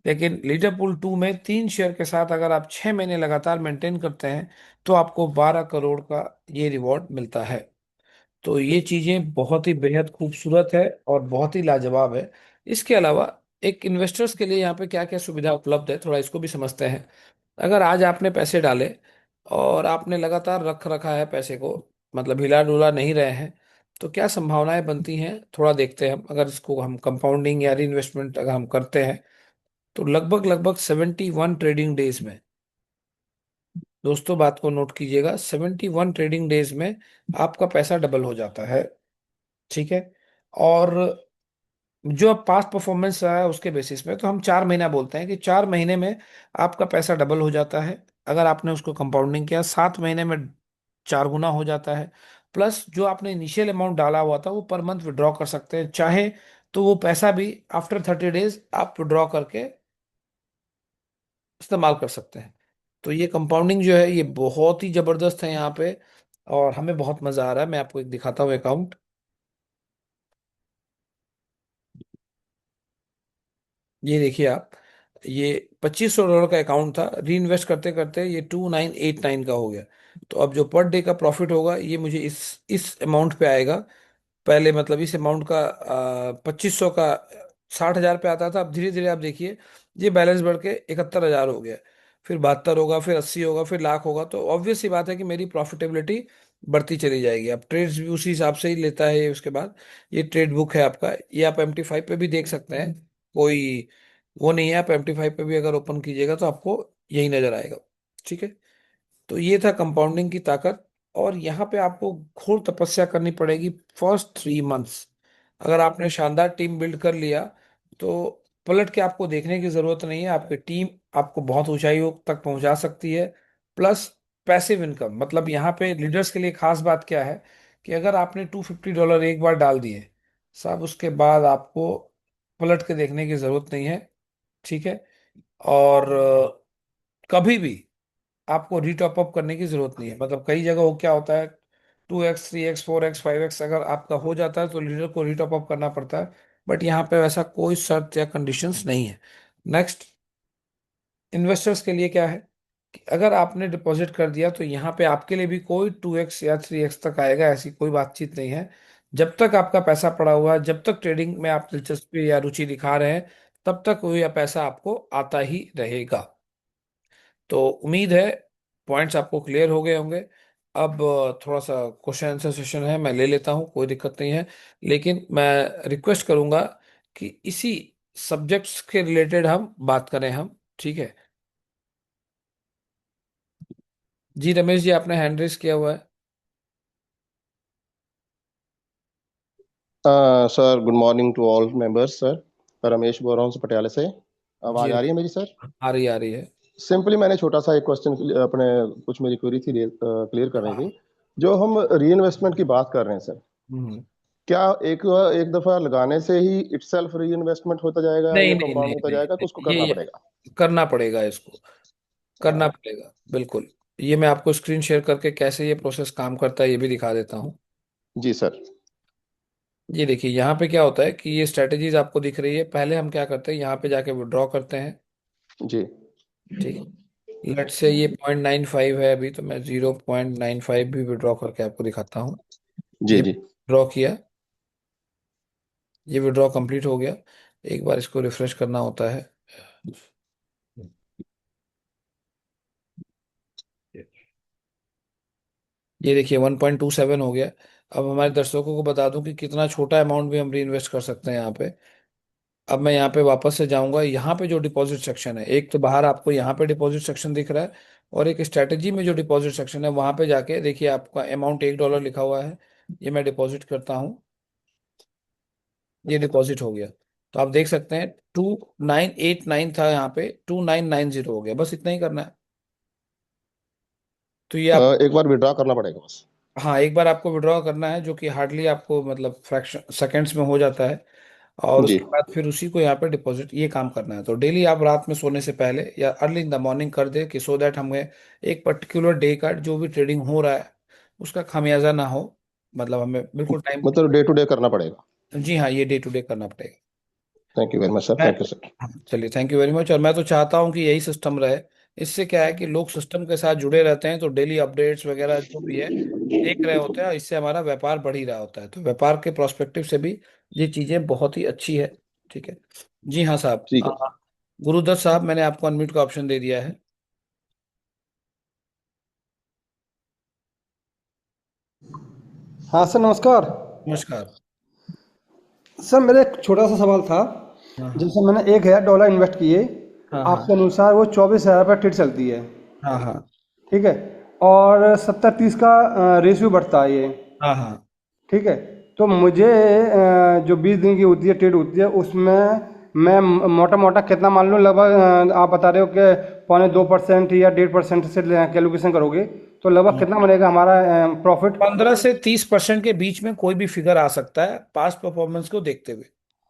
Speaker 1: लेकिन लीडरपूल 2 में 3 शेयर के साथ अगर आप 6 महीने लगातार मेंटेन करते हैं तो आपको 12 करोड़ का ये रिवॉर्ड मिलता है। तो ये चीजें बहुत ही बेहद खूबसूरत है और बहुत ही लाजवाब है। इसके अलावा एक इन्वेस्टर्स के लिए यहाँ पे क्या क्या सुविधा उपलब्ध है, थोड़ा इसको भी समझते हैं। अगर आज आपने पैसे डाले और आपने लगातार रख रखा है पैसे को, मतलब हिला डुला नहीं रहे हैं, तो क्या संभावनाएं बनती हैं थोड़ा देखते हैं हम। अगर इसको हम कंपाउंडिंग या री इन्वेस्टमेंट अगर हम करते हैं तो लगभग लगभग 71 ट्रेडिंग डेज में, दोस्तों बात को नोट कीजिएगा, 71 ट्रेडिंग डेज में आपका पैसा डबल हो जाता है। ठीक है। और जो पास्ट परफॉर्मेंस रहा है उसके बेसिस पे तो हम 4 महीना बोलते हैं कि 4 महीने में आपका पैसा डबल हो जाता है। अगर आपने उसको कंपाउंडिंग किया, 7 महीने में 4 गुना हो जाता है। प्लस जो आपने इनिशियल अमाउंट डाला हुआ था वो पर मंथ विड्रॉ कर सकते हैं चाहे, तो वो पैसा भी आफ्टर 30 डेज आप विड्रॉ करके इस्तेमाल कर सकते हैं। तो ये कंपाउंडिंग जो है ये बहुत ही जबरदस्त है यहाँ पे, और हमें बहुत मजा आ रहा है। मैं आपको एक दिखाता हूँ अकाउंट। ये देखिए आप, ये $2500 का अकाउंट था, री इन्वेस्ट करते करते ये 2989 का हो गया। तो अब जो पर डे का प्रॉफिट होगा ये मुझे इस अमाउंट पे आएगा। पहले मतलब इस अमाउंट का 2500 का 60,000 पे आता था, अब धीरे धीरे आप देखिए ये बैलेंस बढ़ के 71,000 हो गया, फिर 72 होगा, फिर 80 होगा, फिर लाख होगा। तो ऑब्वियस सी बात है कि मेरी प्रॉफिटेबिलिटी बढ़ती चली जाएगी। अब ट्रेड्स भी उसी हिसाब से ही लेता है ये। उसके बाद ये ट्रेड बुक है आपका, ये आप MT5 पे भी देख सकते हैं। कोई वो नहीं है, आप MT5 पे भी अगर ओपन कीजिएगा तो आपको यही नजर आएगा। ठीक है। तो ये था कंपाउंडिंग की ताकत। और यहाँ पे आपको घोर तपस्या करनी पड़ेगी फर्स्ट 3 मंथ्स। अगर आपने शानदार टीम बिल्ड कर लिया तो पलट के आपको देखने की जरूरत नहीं है, आपकी टीम आपको बहुत ऊंचाइयों तक पहुंचा सकती है। प्लस पैसिव इनकम, मतलब यहाँ पे लीडर्स के लिए खास बात क्या है कि अगर आपने $250 एक बार डाल दिए साहब, उसके बाद आपको पलट के देखने की जरूरत नहीं है। ठीक है। और कभी भी आपको रीटॉप अप करने की जरूरत नहीं है। मतलब कई जगह वो क्या होता है, 2x 3x 4x 5x अगर आपका हो जाता है तो लीडर को रीटॉप अप करना पड़ता है। बट यहाँ पे वैसा कोई शर्त या कंडीशंस नहीं है। नेक्स्ट, इन्वेस्टर्स के लिए क्या है कि अगर आपने डिपॉजिट कर दिया तो यहाँ पे आपके लिए भी कोई 2x या 3x तक आएगा, ऐसी कोई बातचीत नहीं है। जब तक आपका पैसा पड़ा हुआ है, जब तक ट्रेडिंग में आप दिलचस्पी या रुचि दिखा रहे हैं, तब तक वो यह पैसा आपको आता ही रहेगा। तो उम्मीद है पॉइंट्स आपको क्लियर हो गए होंगे। अब थोड़ा सा क्वेश्चन आंसर सेशन है, मैं ले लेता हूँ, कोई दिक्कत नहीं है। लेकिन मैं रिक्वेस्ट करूंगा कि इसी सब्जेक्ट्स के रिलेटेड हम बात करें हम। ठीक है। जी रमेश जी, आपने हैंड रेस किया हुआ है।
Speaker 2: Sir good morning to all members sir. Ramesh बोल रहा हूँ पटियाला से।
Speaker 1: जी
Speaker 2: आवाज़ आ रही है मेरी सर?
Speaker 1: आ रही है।
Speaker 2: सिंपली मैंने छोटा सा एक क्वेश्चन अपने कुछ मेरी क्वेरी थी क्लियर करनी थी।
Speaker 1: हाँ।
Speaker 2: जो हम री इन्वेस्टमेंट की बात कर रहे हैं सर,
Speaker 1: हम्म।
Speaker 2: क्या एक एक दफा लगाने से ही इटसेल्फ री इन्वेस्टमेंट होता जाएगा
Speaker 1: नहीं
Speaker 2: या
Speaker 1: नहीं
Speaker 2: कंपाउंड
Speaker 1: नहीं
Speaker 2: होता
Speaker 1: नहीं
Speaker 2: जाएगा कि
Speaker 1: नहीं,
Speaker 2: उसको करना
Speaker 1: ये
Speaker 2: पड़ेगा?
Speaker 1: करना पड़ेगा इसको, करना
Speaker 2: हाँ,
Speaker 1: पड़ेगा बिल्कुल। ये मैं आपको स्क्रीन शेयर करके कैसे ये प्रोसेस काम करता है ये भी दिखा देता हूँ।
Speaker 2: जी सर।
Speaker 1: ये देखिए यहाँ पे क्या होता है कि ये स्ट्रेटेजीज आपको दिख रही है। पहले हम क्या करते हैं, यहाँ पे जाके विड्रॉ करते हैं।
Speaker 2: जी
Speaker 1: ठीक है। लेट से ये 0.95 है अभी, तो मैं 0.95 भी विड्रॉ करके आपको दिखाता हूँ।
Speaker 2: जी
Speaker 1: ये
Speaker 2: जी
Speaker 1: विड्रॉ किया, ये विड्रॉ कंप्लीट हो गया। एक बार इसको रिफ्रेश करना होता है। ये देखिए 1.27 हो गया। अब हमारे दर्शकों को बता दूं कि कितना छोटा अमाउंट भी हम री इन्वेस्ट कर सकते हैं यहाँ पे। अब मैं यहाँ पे वापस से जाऊंगा, यहाँ पे जो डिपॉजिट सेक्शन है, एक तो बाहर आपको यहाँ पे डिपॉजिट सेक्शन दिख रहा है, और एक स्ट्रैटेजी में जो डिपॉजिट सेक्शन है वहां पे जाके देखिए आपका अमाउंट $1 लिखा हुआ है। ये मैं डिपॉजिट करता हूँ, ये डिपॉजिट हो गया। तो आप देख सकते हैं 2989 था, यहाँ पे 2990 हो गया। बस इतना ही करना है। तो ये आप,
Speaker 2: एक बार विड्रॉ करना पड़ेगा बस।
Speaker 1: हाँ, एक बार आपको विड्रॉ करना है, जो कि हार्डली आपको मतलब फ्रैक्शन सेकेंड्स में हो जाता है। और
Speaker 2: जी।
Speaker 1: उसके बाद फिर उसी को यहाँ पे डिपॉजिट, ये काम करना है। तो डेली आप रात में सोने से पहले या अर्ली इन द मॉर्निंग कर दे, कि सो दैट हमें एक पर्टिकुलर डे का जो भी ट्रेडिंग हो रहा है उसका खामियाजा ना हो। मतलब हमें बिल्कुल टाइम।
Speaker 2: मतलब डे टू डे करना पड़ेगा।
Speaker 1: जी हाँ, ये डे टू डे करना पड़ेगा।
Speaker 2: Thank you very much sir,
Speaker 1: मैं,
Speaker 2: थैंक यू सर।
Speaker 1: हाँ, चलिए, थैंक यू वेरी मच। और मैं तो चाहता हूँ कि यही सिस्टम रहे। इससे क्या है कि लोग सिस्टम के साथ जुड़े रहते हैं, तो डेली अपडेट्स वगैरह जो भी है देख रहे होते हैं, और इससे हमारा व्यापार बढ़ ही रहा होता है। तो व्यापार के प्रोस्पेक्टिव से भी ये चीज़ें बहुत ही अच्छी है। ठीक है। जी हाँ साहब,
Speaker 2: ठीक है।
Speaker 1: गुरुदत्त साहब, मैंने आपको अनम्यूट का ऑप्शन दे दिया है।
Speaker 3: हाँ सर, नमस्कार।
Speaker 1: नमस्कार।
Speaker 3: सर मेरा एक छोटा सा सवाल था।
Speaker 1: हाँ हाँ।
Speaker 3: जैसे मैंने $1,000 इन्वेस्ट किए,
Speaker 1: हाँ
Speaker 3: आपके
Speaker 1: हाँ।
Speaker 3: अनुसार वो 24,000 पर ट्रेड चलती है,
Speaker 1: हाँ हाँ।
Speaker 3: ठीक है, और 70-30 का रेशियो बढ़ता है ये,
Speaker 1: हाँ हाँ।
Speaker 3: ठीक है। तो मुझे जो 20 दिन की होती है ट्रेड होती है उसमें मैं मोटा मोटा कितना मान लूँ लगभग, आप बता रहे हो कि 0.25% या 1.5% से कैलकुलेशन करोगे, तो लगभग कितना बनेगा हमारा प्रॉफिट?
Speaker 1: 15 से 30% के बीच में कोई भी फिगर आ सकता है, पास्ट परफॉर्मेंस को देखते हुए।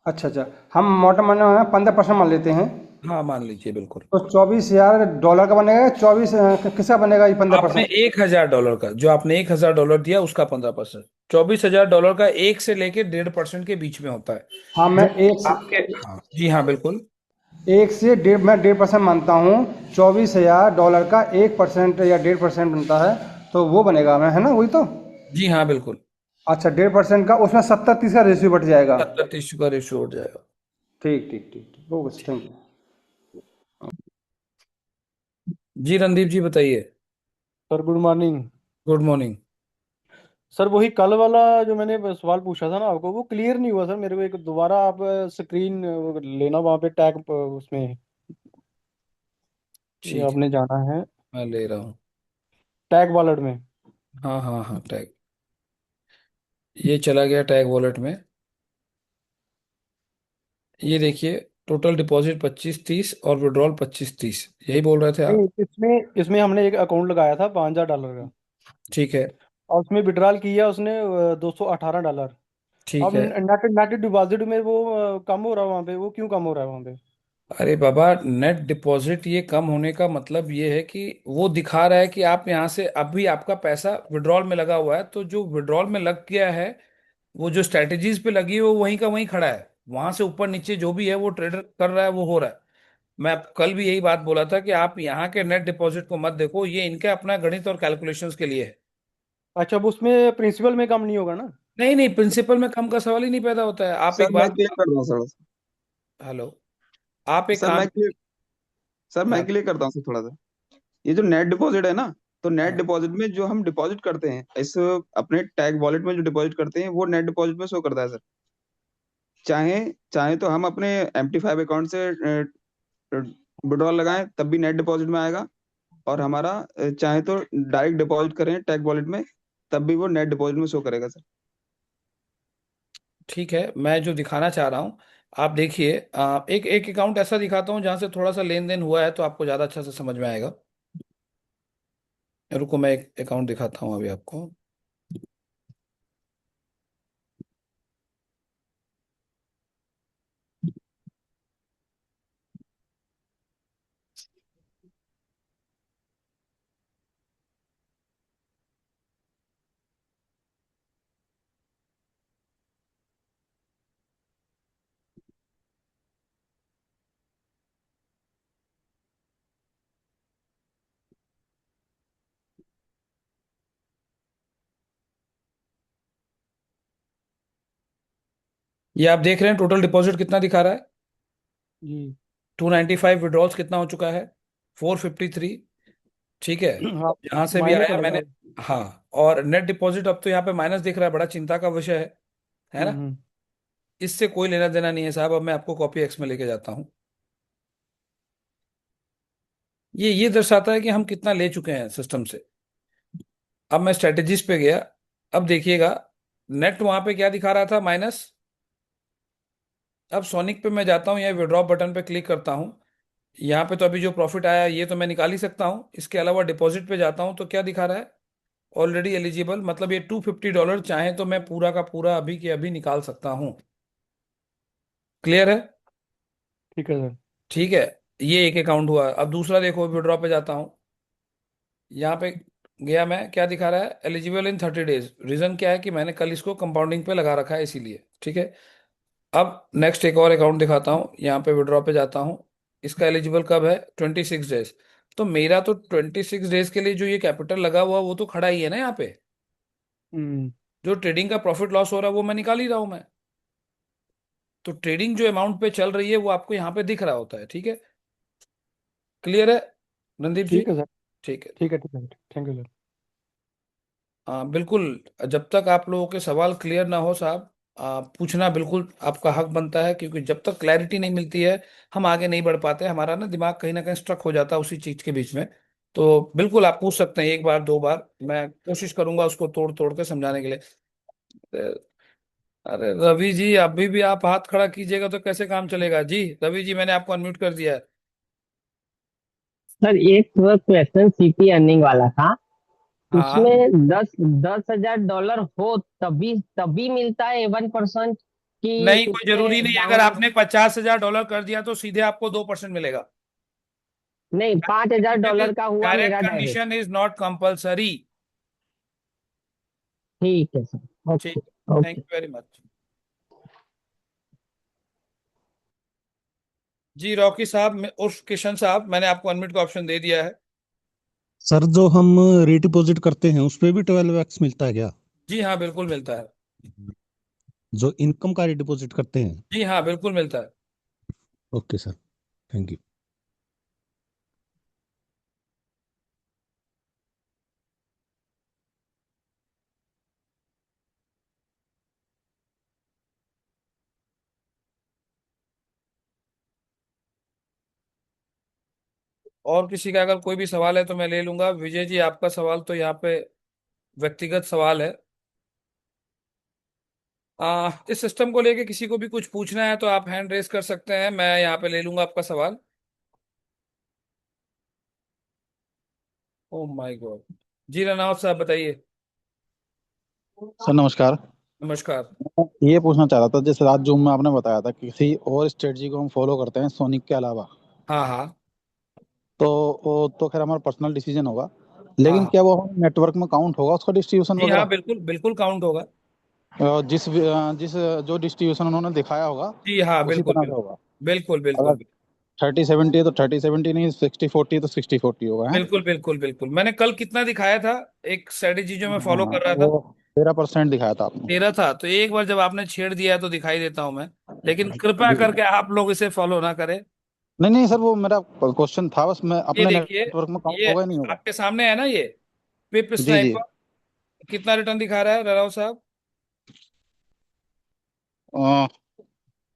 Speaker 3: अच्छा अच्छा, हम मोटा माना 15% मान लेते हैं।
Speaker 1: हाँ, मान लीजिए बिल्कुल।
Speaker 3: तो $24,000 का बनेगा, 24 किसका बनेगा ये पंद्रह
Speaker 1: आपने
Speaker 3: परसेंट
Speaker 1: 1,000 डॉलर का, जो आपने 1,000 डॉलर दिया उसका 15%, 24,000 डॉलर का 1 से लेके 1.5% के बीच में होता है।
Speaker 3: हाँ, मैं
Speaker 1: जो
Speaker 3: एक
Speaker 1: आपके, हाँ जी हाँ बिल्कुल।
Speaker 3: एक से डेढ़, मैं 1.5% मानता हूँ। $24,000 का 1% या 1.5% बनता है, तो वो बनेगा मैं, है ना, वही तो।
Speaker 1: जी हाँ बिल्कुल।
Speaker 3: अच्छा, 1.5% का उसमें 70-30 का रेशियो बढ़ जाएगा।
Speaker 1: 70-30 का रेशियो हो जाएगा।
Speaker 3: ठीक ठीक ठीक ठीक, ओके सर, थैंक यू।
Speaker 1: जी रणदीप जी, बताइए।
Speaker 4: Sir good morning.
Speaker 1: Good morning.
Speaker 4: Sir वही कल वाला जो मैंने सवाल पूछा था ना आपको, वो क्लियर नहीं हुआ सर मेरे को। एक दोबारा आप स्क्रीन लेना, वहाँ पे टैग उसमें ये
Speaker 1: ठीक है,
Speaker 4: आपने जाना है
Speaker 1: मैं ले रहा हूँ।
Speaker 4: टैग वॉलेट में।
Speaker 1: हाँ हाँ हाँ, टैग, ये चला गया टैग वॉलेट में। ये देखिए, टोटल डिपॉजिट 25-30 और विड्रॉल 25-30, यही बोल रहे थे
Speaker 4: नहीं,
Speaker 1: आप?
Speaker 4: इसमें इसमें हमने एक अकाउंट लगाया था $5,000 का,
Speaker 1: ठीक है।
Speaker 4: और उसमें विड्रॉल किया उसने $218।
Speaker 1: ठीक
Speaker 4: अब
Speaker 1: है।
Speaker 4: नेट नेट डिपॉजिट में वो कम हो रहा है वहाँ पे। वो क्यों कम हो रहा है वहाँ पे?
Speaker 1: अरे बाबा, नेट डिपॉजिट ये कम होने का मतलब ये है कि वो दिखा रहा है कि आप यहाँ से अभी आपका पैसा विड्रॉल में लगा हुआ है, तो जो विड्रॉल में लग गया है, वो जो स्ट्रैटेजीज पे लगी है वो वहीं का वहीं खड़ा है। वहां से ऊपर नीचे जो भी है वो ट्रेडर कर रहा है, वो हो रहा है। मैं कल भी यही बात बोला था कि आप यहाँ के नेट डिपॉजिट को मत देखो, ये इनके अपना गणित और कैलकुलेशंस के लिए है।
Speaker 4: अच्छा, अब उसमें प्रिंसिपल में कम नहीं होगा ना?
Speaker 1: नहीं नहीं, प्रिंसिपल में कम का सवाल ही नहीं पैदा होता है। आप
Speaker 5: सर
Speaker 1: एक
Speaker 5: मैं
Speaker 1: बात,
Speaker 5: क्लियर कर रहा हूँ सर।
Speaker 1: हेलो, आप एक
Speaker 5: सर
Speaker 1: काम
Speaker 5: मैं क्लियर
Speaker 1: कीजिए।
Speaker 5: सर मैं
Speaker 1: हाँ
Speaker 5: क्लियर करता हूँ सर थोड़ा सा। ये जो नेट डिपॉजिट है ना, तो नेट
Speaker 1: हाँ।
Speaker 5: डिपॉजिट में जो हम डिपॉजिट करते हैं इस अपने टैग वॉलेट में जो डिपॉजिट करते हैं वो नेट डिपॉजिट में शो करता है सर। चाहे चाहे तो हम अपने MT5 अकाउंट से विड्रॉल लगाएं तब भी नेट डिपॉजिट में आएगा। और हमारा चाहे तो डायरेक्ट डिपॉजिट करें टैग वॉलेट में तब भी वो नेट डिपॉजिट में शो करेगा सर।
Speaker 1: ठीक है, मैं जो दिखाना चाह रहा हूँ, आप देखिए, एक एक अकाउंट ऐसा दिखाता हूँ जहां से थोड़ा सा लेन देन हुआ है, तो आपको ज्यादा अच्छा से समझ में आएगा। रुको, मैं एक अकाउंट दिखाता हूँ अभी आपको। ये आप देख रहे हैं टोटल डिपॉजिट कितना दिखा रहा है?
Speaker 4: जी।
Speaker 1: 295। विड्रॉल्स कितना हो चुका है? 453। ठीक है।
Speaker 4: हाँ,
Speaker 1: जहां से भी
Speaker 4: माइनस
Speaker 1: आया
Speaker 4: चलेगा
Speaker 1: मैंने,
Speaker 4: वो।
Speaker 1: हाँ। और नेट डिपॉजिट अब तो यहाँ पे माइनस दिख रहा है, बड़ा चिंता का विषय है ना?
Speaker 4: हम्म।
Speaker 1: इससे कोई लेना देना नहीं है साहब। अब मैं आपको कॉपी एक्स में लेके जाता हूँ। ये दर्शाता है कि हम कितना ले चुके हैं सिस्टम से। अब मैं स्ट्रेटेजीज पे गया। अब देखिएगा, नेट वहां पे क्या दिखा रहा था? माइनस। अब सोनिक पे मैं जाता हूँ या विड्रॉ बटन पे क्लिक करता हूँ, यहाँ पे तो अभी जो प्रॉफिट आया ये तो मैं निकाल ही सकता हूँ। इसके अलावा डिपॉजिट पे जाता हूँ तो क्या दिखा रहा है, ऑलरेडी एलिजिबल, मतलब ये $250 चाहे तो मैं पूरा का पूरा अभी के अभी निकाल सकता हूँ। क्लियर है?
Speaker 4: ठीक है सर।
Speaker 1: ठीक है, ये एक अकाउंट हुआ। अब दूसरा देखो, विड्रॉ पे जाता हूँ। यहाँ पे गया मैं, क्या दिखा रहा है, एलिजिबल इन 30 डेज। रीजन क्या है कि मैंने कल इसको कंपाउंडिंग पे लगा रखा है इसीलिए। ठीक है, अब नेक्स्ट एक और अकाउंट दिखाता हूँ। यहाँ पे विड्रॉ पे जाता हूँ, इसका एलिजिबल कब है, 26 डेज। तो मेरा तो 26 डेज के लिए जो ये कैपिटल लगा हुआ वो तो खड़ा ही है ना यहाँ पे।
Speaker 4: हम्म।
Speaker 1: जो ट्रेडिंग का प्रॉफिट लॉस हो रहा है वो मैं निकाल ही रहा हूँ मैं। तो ट्रेडिंग जो अमाउंट पे चल रही है वो आपको यहाँ पे दिख रहा होता है। ठीक है, क्लियर है रणदीप जी?
Speaker 4: ठीक है सर।
Speaker 1: ठीक है।
Speaker 4: ठीक है, ठीक है, थैंक यू सर।
Speaker 1: हाँ बिल्कुल, जब तक आप लोगों के सवाल क्लियर ना हो साहब, पूछना बिल्कुल आपका हक बनता है, क्योंकि जब तक क्लैरिटी नहीं मिलती है हम आगे नहीं बढ़ पाते। हमारा ना दिमाग कहीं ना कहीं स्ट्रक हो जाता है उसी चीज के बीच में। तो बिल्कुल आप पूछ सकते हैं, एक बार दो बार, मैं कोशिश करूंगा उसको तोड़ तोड़ के समझाने के लिए। अरे रवि जी, अभी भी आप हाथ खड़ा कीजिएगा तो कैसे काम चलेगा जी? रवि जी, मैंने आपको अनम्यूट कर दिया है।
Speaker 6: सर एक क्वेश्चन सीपी अर्निंग वाला था।
Speaker 1: हाँ,
Speaker 6: उसमें दस दस हजार डॉलर हो तभी तभी मिलता है 1%, कि
Speaker 1: नहीं कोई जरूरी
Speaker 6: उसमें
Speaker 1: नहीं है। अगर
Speaker 6: डाउन।
Speaker 1: आपने $50,000 कर दिया तो सीधे आपको 2% मिलेगा।
Speaker 6: नहीं, $5,000 का हुआ
Speaker 1: डायरेक्ट
Speaker 6: मेरा direct.
Speaker 1: Condition is not compulsory.
Speaker 6: ठीक है सर,
Speaker 1: ठीक
Speaker 6: ओके।
Speaker 1: है, thank
Speaker 6: okay.
Speaker 1: You very much. जी रॉकी साहब, उर्फ किशन साहब, मैंने आपको अनम्यूट का ऑप्शन दे दिया है।
Speaker 7: सर जो हम रीडिपॉजिट करते हैं उस पे भी 12x मिलता है क्या?
Speaker 1: जी हाँ, बिल्कुल मिलता है।
Speaker 7: जो इनकम का रीडिपॉजिट करते हैं।
Speaker 1: जी हाँ, बिल्कुल मिलता है।
Speaker 7: Okay sir, thank you.
Speaker 1: और किसी का अगर कोई भी सवाल है तो मैं ले लूंगा। विजय जी, आपका सवाल तो यहाँ पे व्यक्तिगत सवाल है। इस सिस्टम को लेके किसी को भी कुछ पूछना है तो आप हैंड रेस कर सकते हैं, मैं यहाँ पे ले लूंगा आपका सवाल। Oh my God. जी रनावत साहब बताइए।
Speaker 8: सर नमस्कार।
Speaker 1: नमस्कार।
Speaker 8: ये पूछना चाह रहा था, जैसे रात जूम में आपने बताया था कि किसी और स्ट्रेटजी को हम फॉलो करते हैं सोनिक के अलावा,
Speaker 1: हाँ हाँ।
Speaker 8: तो वो तो खैर हमारा पर्सनल डिसीजन होगा,
Speaker 1: हाँ
Speaker 8: लेकिन
Speaker 1: हाँ।
Speaker 8: क्या वो हमारे नेटवर्क में काउंट होगा उसका डिस्ट्रीब्यूशन
Speaker 1: जी हाँ,
Speaker 8: वगैरह?
Speaker 1: बिल्कुल बिल्कुल काउंट होगा।
Speaker 8: जिस जो डिस्ट्रीब्यूशन उन्होंने दिखाया होगा
Speaker 1: जी हाँ,
Speaker 8: उसी
Speaker 1: बिल्कुल
Speaker 8: तरह से
Speaker 1: बिल्कुल
Speaker 8: होगा?
Speaker 1: बिल्कुल बिल्कुल
Speaker 8: अगर 30-70 है तो 30-70 नहीं, 60-40 तो 60-40 होगा है?
Speaker 1: बिल्कुल बिल्कुल बिल्कुल। मैंने कल कितना दिखाया था, एक स्ट्रेटेजी जो मैं फॉलो कर
Speaker 8: हाँ,
Speaker 1: रहा था,
Speaker 8: वो 13% दिखाया था आपने।
Speaker 1: 13 था। तो एक बार जब आपने छेड़ दिया है तो दिखाई देता हूं मैं। लेकिन कृपया
Speaker 8: जी जी।
Speaker 1: करके आप लोग इसे फॉलो ना करें।
Speaker 8: नहीं नहीं सर, वो मेरा क्वेश्चन था बस, मैं
Speaker 1: ये
Speaker 8: अपने
Speaker 1: देखिए,
Speaker 8: नेटवर्क में काउंट
Speaker 1: ये
Speaker 8: होगा ही नहीं होगा?
Speaker 1: आपके सामने है ना, ये पिप
Speaker 8: जी जी।
Speaker 1: स्नाइपर कितना रिटर्न दिखा रहा है राव साहब?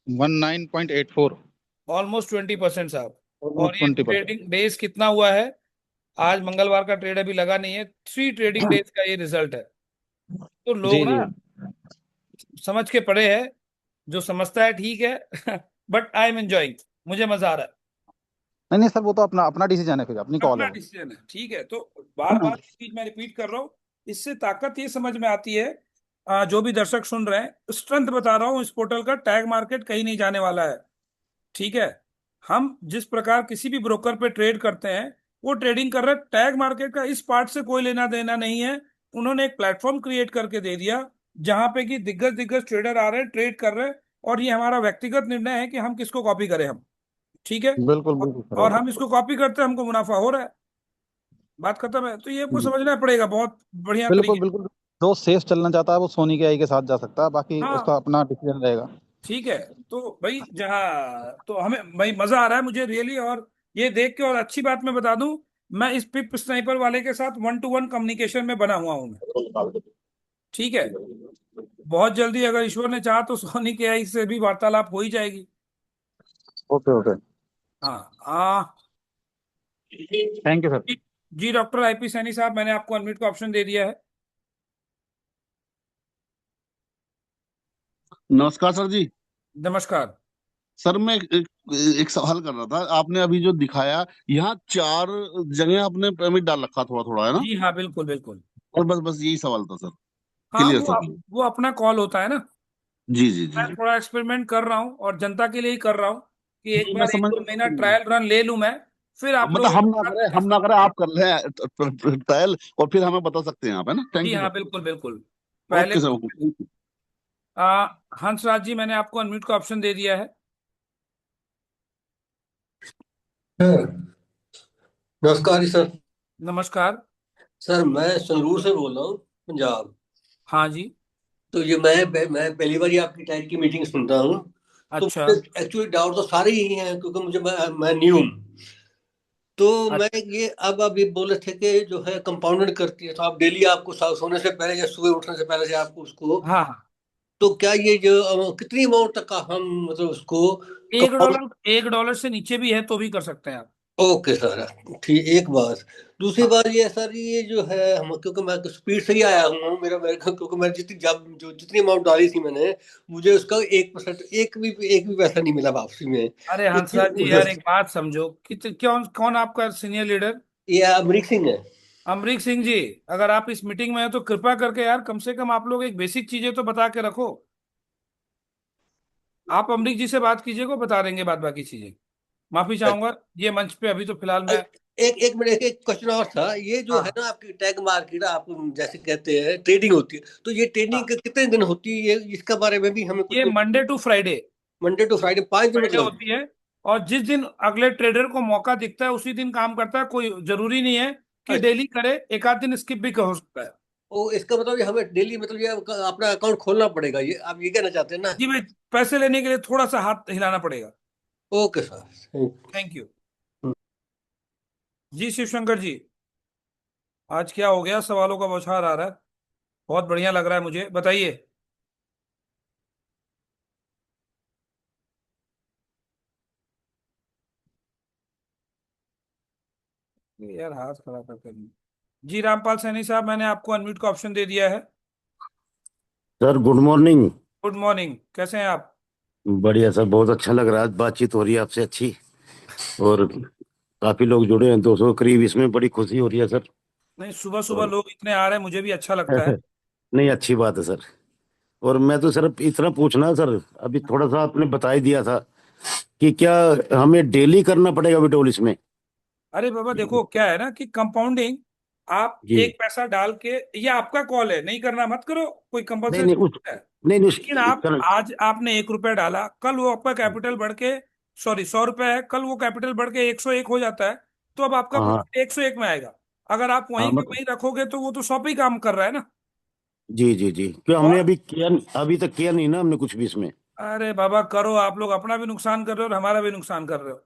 Speaker 8: 19.84।
Speaker 1: ऑलमोस्ट 20% साहब। और
Speaker 8: ऑलमोस्ट
Speaker 1: ये
Speaker 8: 20%।
Speaker 1: ट्रेडिंग डेज कितना हुआ है? आज मंगलवार का ट्रेड अभी लगा नहीं है, 3 ट्रेडिंग डेज का ये रिजल्ट है। तो लोग
Speaker 8: जी
Speaker 1: ना
Speaker 8: जी।
Speaker 1: समझ के पड़े हैं, जो समझता है ठीक है बट आई एम एंजॉइंग, मुझे मजा आ रहा है।
Speaker 8: नहीं नहीं सर, वो तो अपना अपना डिसीजन है, फिर अपनी कॉल
Speaker 1: अपना
Speaker 8: है वो।
Speaker 1: डिसीजन है, ठीक है। तो बार बार चीज मैं रिपीट कर रहा हूँ, इससे ताकत ये समझ में आती है। जो भी दर्शक सुन रहे हैं, स्ट्रेंथ बता रहा हूँ इस पोर्टल का, टैग मार्केट कहीं नहीं जाने वाला है। ठीक है, हम जिस प्रकार किसी भी ब्रोकर पे ट्रेड करते हैं वो ट्रेडिंग कर रहे हैं। टैग मार्केट का इस पार्ट से कोई लेना देना नहीं है। उन्होंने एक प्लेटफॉर्म क्रिएट करके दे दिया जहां पे कि दिग्गज दिग्गज ट्रेडर आ रहे हैं, ट्रेड कर रहे हैं। और ये हमारा व्यक्तिगत निर्णय है कि हम किसको कॉपी करें हम। ठीक है,
Speaker 8: बिल्कुल
Speaker 1: और
Speaker 8: बिल्कुल सर,
Speaker 1: और
Speaker 8: ओके।
Speaker 1: हम इसको कॉपी करते हैं, हमको मुनाफा हो रहा है, बात खत्म है। तो ये आपको
Speaker 8: जी।
Speaker 1: समझना पड़ेगा बहुत बढ़िया
Speaker 8: बिल्कुल
Speaker 1: तरीके।
Speaker 8: बिल्कुल। जो सेफ चलना चाहता है वो सोनी के आई के साथ जा सकता है, बाकी
Speaker 1: हाँ,
Speaker 8: उसका अपना डिसीजन रहेगा।
Speaker 1: ठीक है। तो भाई जहाँ तो हमें भाई मजा आ रहा है मुझे रियली। और ये देख के, और अच्छी बात मैं बता दूं, मैं इस पिप स्नाइपर वाले के साथ 1-to-1 कम्युनिकेशन में बना हुआ हूं मैं। ठीक है, बहुत जल्दी अगर ईश्वर ने चाहा तो सोनी के आई से भी वार्तालाप हो ही जाएगी।
Speaker 8: Okay okay.
Speaker 1: हाँ हाँ।
Speaker 8: Thank you sir.
Speaker 1: जी, जी डॉक्टर आईपी सैनी साहब, मैंने आपको अनम्यूट का ऑप्शन दे दिया है।
Speaker 9: नमस्कार सर जी।
Speaker 1: नमस्कार।
Speaker 9: सर मैं एक सवाल कर रहा था। आपने अभी जो दिखाया, यहाँ 4 जगह आपने पेमेंट डाल रखा थोड़ा थोड़ा, है ना?
Speaker 1: जी हाँ, बिल्कुल बिल्कुल।
Speaker 9: और बस बस यही सवाल था सर।
Speaker 1: हाँ,
Speaker 9: क्लियर सर।
Speaker 1: वो अपना कॉल होता है ना।
Speaker 9: जी जी जी
Speaker 1: मैं
Speaker 9: जी
Speaker 1: थोड़ा एक्सपेरिमेंट कर रहा हूँ और जनता के लिए ही कर रहा हूँ कि एक
Speaker 9: जी, मैं
Speaker 1: बार एक
Speaker 9: समझ
Speaker 1: दो
Speaker 9: रहा
Speaker 1: महीना
Speaker 9: हूँ।
Speaker 1: ट्रायल रन ले लूँ मैं, फिर आप
Speaker 9: मतलब
Speaker 1: लोगों के साथ मैं
Speaker 9: हम
Speaker 1: कर
Speaker 9: ना
Speaker 1: सकता
Speaker 9: करें, आप कर रहे हैं ट्रायल, और फिर हमें बता सकते हैं आप, है ना?
Speaker 1: हूँ। जी
Speaker 9: थैंक यू
Speaker 1: हाँ,
Speaker 9: सर।
Speaker 1: बिल्कुल बिल्कुल। पहले
Speaker 9: ओके सर,
Speaker 1: तो
Speaker 9: okay, thank you.
Speaker 1: Hansraj ji, मैंने आपको अनम्यूट का ऑप्शन दे दिया है।
Speaker 10: सर नमस्कार जी सर।
Speaker 1: नमस्कार।
Speaker 10: सर मैं संगरूर से बोल रहा हूँ, पंजाब।
Speaker 1: हाँ जी।
Speaker 10: तो ये मैं पहली बार ही आपकी टाइप की मीटिंग सुन रहा हूँ। तो
Speaker 1: अच्छा
Speaker 10: एक्चुअली डाउट तो सारे ही हैं, क्योंकि मैं न्यू हूँ। तो मैं
Speaker 1: अच्छा।
Speaker 10: ये अब ये बोल रहे थे कि जो है कंपाउंडेड करती है, तो आप डेली आपको सोने से पहले या सुबह उठने से पहले से आपको उसको,
Speaker 1: हाँ हाँ,
Speaker 10: तो क्या ये जो कितनी अमाउंट तक का हम मतलब उसको
Speaker 1: एक
Speaker 10: कंपाउंड।
Speaker 1: डॉलर 1 डॉलर से नीचे भी है तो भी कर सकते हैं आप।
Speaker 10: ओके सर, ठीक। एक बात, दूसरी
Speaker 1: हाँ
Speaker 10: बात ये है सर, ये जो है हम, क्योंकि मैं स्पीड से ही आया हूँ, मेरा मेरे क्योंकि मैं जितनी अमाउंट डाली थी मैंने, मुझे उसका 1%, एक भी पैसा नहीं मिला वापसी में।
Speaker 1: अरे
Speaker 10: तो
Speaker 1: हंसराज जी, यार एक बात समझो कि कौन कौन आपका सीनियर लीडर?
Speaker 10: ये अमरीक सिंह है।
Speaker 1: अमरीक सिंह जी, अगर आप इस मीटिंग में हैं तो कृपा करके यार कम से कम आप लोग एक बेसिक चीजें तो बता के रखो। आप अमरीक जी से बात कीजिए, को बता देंगे बाद बाकी चीजें। माफी चाहूंगा ये मंच पे अभी तो फिलहाल मैं।
Speaker 10: एक एक मिनट, एक क्वेश्चन और था। ये जो है
Speaker 1: हाँ
Speaker 10: ना आपकी टैग मार्केट, आप जैसे कहते हैं ट्रेडिंग होती है, तो ये ट्रेडिंग
Speaker 1: हाँ,
Speaker 10: कितने दिन होती है, इसका बारे में भी हमें
Speaker 1: ये
Speaker 10: कुछ।
Speaker 1: Monday to Friday
Speaker 10: Monday to Friday, 5 दिन
Speaker 1: फ्राइडे
Speaker 10: मतलब।
Speaker 1: होती है। और जिस दिन अगले ट्रेडर को मौका दिखता है उसी दिन काम करता है, कोई जरूरी नहीं है कि
Speaker 10: अच्छा,
Speaker 1: डेली करे, एक आध दिन स्किप भी हो सकता है।
Speaker 10: ओ इसका मतलब ये हमें डेली मतलब ये अपना अकाउंट खोलना पड़ेगा, ये आप ये कहना चाहते हैं ना?
Speaker 1: जी भाई, पैसे लेने के लिए थोड़ा सा हाथ हिलाना पड़ेगा।
Speaker 10: Okay sir.
Speaker 1: Thank you. जी शिवशंकर जी, आज क्या हो गया, सवालों का बौछार आ रहा है। बहुत बढ़िया लग रहा है मुझे, बताइए। ये यार हाथ खड़ा करते नहीं। जी रामपाल सैनी साहब, मैंने आपको अनम्यूट का ऑप्शन दे दिया है।
Speaker 11: Sir good morning.
Speaker 1: Good morning, कैसे हैं आप?
Speaker 11: बढ़िया सर, बहुत अच्छा लग रहा है, आज बातचीत हो रही है आपसे अच्छी। और काफी लोग जुड़े हैं, 200 के करीब, इसमें बड़ी खुशी हो रही है सर।
Speaker 1: नहीं, सुबह सुबह
Speaker 11: और
Speaker 1: लोग इतने आ रहे हैं, मुझे भी अच्छा लगता है।
Speaker 11: नहीं, अच्छी बात है सर। और मैं तो सर इतना पूछना सर, अभी थोड़ा सा आपने बता ही दिया था कि क्या हमें डेली करना पड़ेगा विड्रॉल इसमें?
Speaker 1: अरे बाबा देखो, क्या है ना कि कंपाउंडिंग, आप
Speaker 11: जी।
Speaker 1: एक पैसा डाल के, ये आपका कॉल है, नहीं करना मत करो, कोई
Speaker 11: नहीं
Speaker 1: कंपलसरी
Speaker 11: नहीं, उस
Speaker 1: है।
Speaker 11: नहीं नहीं
Speaker 1: लेकिन आप
Speaker 11: कर,
Speaker 1: आज आपने 1 रुपया डाला, कल वो आपका कैपिटल बढ़ के, सॉरी 100 रुपया है, कल वो कैपिटल बढ़ के 101 हो जाता है, तो अब आपका
Speaker 11: हाँ हाँ
Speaker 1: प्रॉफिट 101 में आएगा। अगर आप
Speaker 11: हाँ,
Speaker 1: वहीं के वहीं रखोगे तो वो तो 100 पे ही काम कर रहा है ना।
Speaker 11: जी जी जी, क्यों हमने
Speaker 1: और
Speaker 11: अभी तक किया नहीं ना हमने कुछ भी इसमें।
Speaker 1: अरे बाबा करो, आप लोग अपना भी नुकसान कर रहे हो और हमारा भी नुकसान कर रहे हो।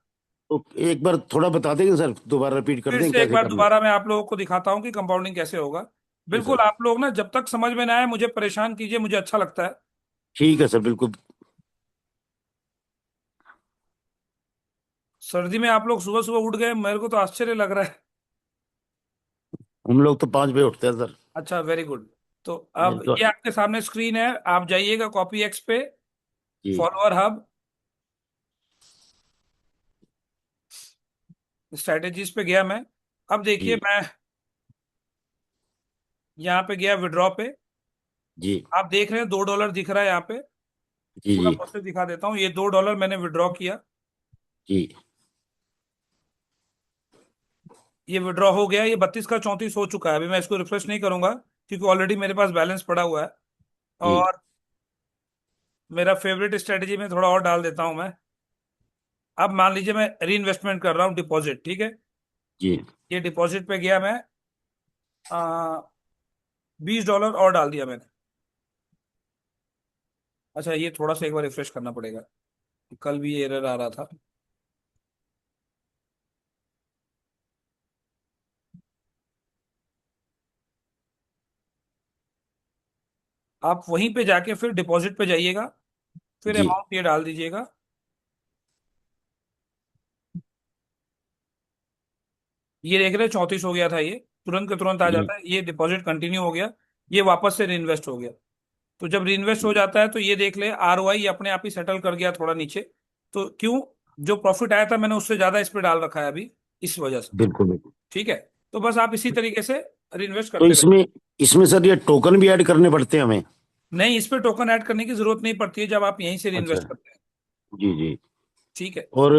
Speaker 11: तो एक बार थोड़ा बता देंगे सर, दोबारा रिपीट कर
Speaker 1: फिर
Speaker 11: दें
Speaker 1: से एक
Speaker 11: कैसे
Speaker 1: बार
Speaker 11: करना?
Speaker 1: दोबारा मैं आप लोगों को दिखाता हूँ कि कंपाउंडिंग कैसे होगा।
Speaker 11: जी
Speaker 1: बिल्कुल,
Speaker 11: सर।
Speaker 1: आप लोग ना जब तक समझ में ना आए मुझे परेशान कीजिए, मुझे अच्छा लगता है।
Speaker 11: ठीक है सर, बिल्कुल।
Speaker 1: सर्दी में आप लोग सुबह सुबह उठ गए, मेरे को तो आश्चर्य लग रहा है।
Speaker 11: हम लोग तो 5 बजे उठते हैं सर।
Speaker 1: अच्छा, वेरी गुड। तो
Speaker 11: नहीं
Speaker 1: अब
Speaker 11: तो।
Speaker 1: ये आपके सामने स्क्रीन है, आप जाइएगा कॉपी एक्स पे,
Speaker 11: जी
Speaker 1: फॉलोअर हब, स्ट्रेटेजीज पे गया मैं। अब देखिए
Speaker 11: जी
Speaker 1: मैं यहाँ पे गया विड्रॉ पे।
Speaker 11: जी
Speaker 1: आप देख रहे हैं 2 डॉलर दिख रहा है यहाँ पे।
Speaker 11: जी
Speaker 1: पूरा
Speaker 11: जी
Speaker 1: प्रोसेस दिखा देता हूँ, ये 2 डॉलर मैंने विड्रॉ किया।
Speaker 11: जी
Speaker 1: ये विड्रॉ हो गया, ये 32 का 34 हो चुका है। अभी मैं इसको रिफ्रेश नहीं करूंगा क्योंकि ऑलरेडी मेरे पास बैलेंस पड़ा हुआ है।
Speaker 11: जी
Speaker 1: और मेरा फेवरेट स्ट्रेटेजी में थोड़ा और डाल देता हूं मैं। अब मान लीजिए मैं री इन्वेस्टमेंट कर रहा हूँ, डिपॉजिट, ठीक है।
Speaker 11: जी
Speaker 1: ये डिपॉजिट पे गया मैं, 20 डॉलर और डाल दिया मैंने। अच्छा, ये थोड़ा सा एक बार रिफ्रेश करना पड़ेगा, कल भी ये एरर आ रहा था। आप वहीं पे जाके फिर डिपॉजिट पे जाइएगा, फिर
Speaker 11: जी
Speaker 1: अमाउंट ये डाल दीजिएगा। ये देख रहे हैं 34 हो गया था, ये तुरंत के तुरंत आ
Speaker 11: जी
Speaker 1: जाता है, ये डिपॉजिट कंटिन्यू हो गया, ये वापस से री इन्वेस्ट हो गया। तो जब री इन्वेस्ट हो जाता है तो ये देख ले, ROI अपने आप ही सेटल कर गया थोड़ा नीचे। तो क्यों, जो प्रॉफिट आया था मैंने उससे ज्यादा इस पे डाल रखा है अभी, इस वजह से।
Speaker 11: बिल्कुल बिल्कुल।
Speaker 1: ठीक है, तो बस आप इसी तरीके से इन्वेस्ट
Speaker 11: तो
Speaker 1: करते रहे।
Speaker 11: इसमें इसमें सर ये टोकन भी ऐड करने पड़ते हैं हमें?
Speaker 1: नहीं, इस पे टोकन ऐड करने की जरूरत नहीं पड़ती है जब आप यहीं से
Speaker 11: अच्छा।
Speaker 1: इन्वेस्ट करते हैं।
Speaker 11: जी जी।
Speaker 1: ठीक है,
Speaker 11: और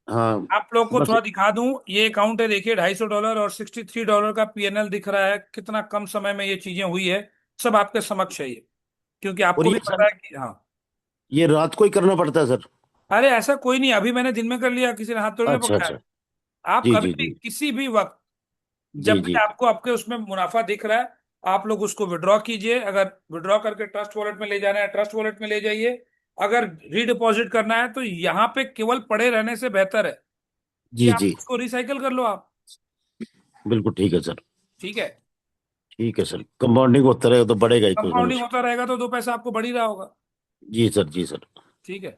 Speaker 11: हाँ,
Speaker 1: आप लोग को
Speaker 11: बस।
Speaker 1: थोड़ा दिखा दूं, ये अकाउंट है, देखिए $250 और $63 का पीएनएल दिख रहा है, कितना कम समय में ये चीजें हुई है। सब आपके समक्ष है ये, क्योंकि
Speaker 11: और
Speaker 1: आपको भी
Speaker 11: ये
Speaker 1: पता
Speaker 11: सर,
Speaker 1: है कि हाँ।
Speaker 11: ये रात को ही करना पड़ता है सर?
Speaker 1: अरे ऐसा कोई नहीं, अभी मैंने दिन में कर लिया, किसी ने हाथ थोड़ी ना
Speaker 11: अच्छा
Speaker 1: पकड़ाया।
Speaker 11: अच्छा।
Speaker 1: आप
Speaker 11: जी
Speaker 1: कभी
Speaker 11: जी
Speaker 1: भी
Speaker 11: जी।
Speaker 1: किसी भी वक्त,
Speaker 11: जी
Speaker 1: जब भी
Speaker 11: जी।
Speaker 1: आपको आपके उसमें मुनाफा दिख रहा है, आप लोग उसको विड्रॉ कीजिए। अगर विड्रॉ करके ट्रस्ट वॉलेट में ले जाना है, ट्रस्ट वॉलेट में ले जाइए। अगर रीडिपॉजिट करना है तो यहाँ पे केवल पड़े रहने से बेहतर है कि
Speaker 11: जी
Speaker 1: आप
Speaker 11: जी।
Speaker 1: उसको रिसाइकल कर लो आप।
Speaker 11: बिल्कुल ठीक है सर।
Speaker 1: ठीक है,
Speaker 11: ठीक है सर, कंपाउंडिंग होता रहेगा तो बढ़ेगा ही कुछ ना
Speaker 1: कंपाउंडिंग
Speaker 11: कुछ।
Speaker 1: होता रहेगा तो दो पैसा आपको बढ़ ही रहा होगा।
Speaker 11: जी सर, जी सर।
Speaker 1: ठीक है,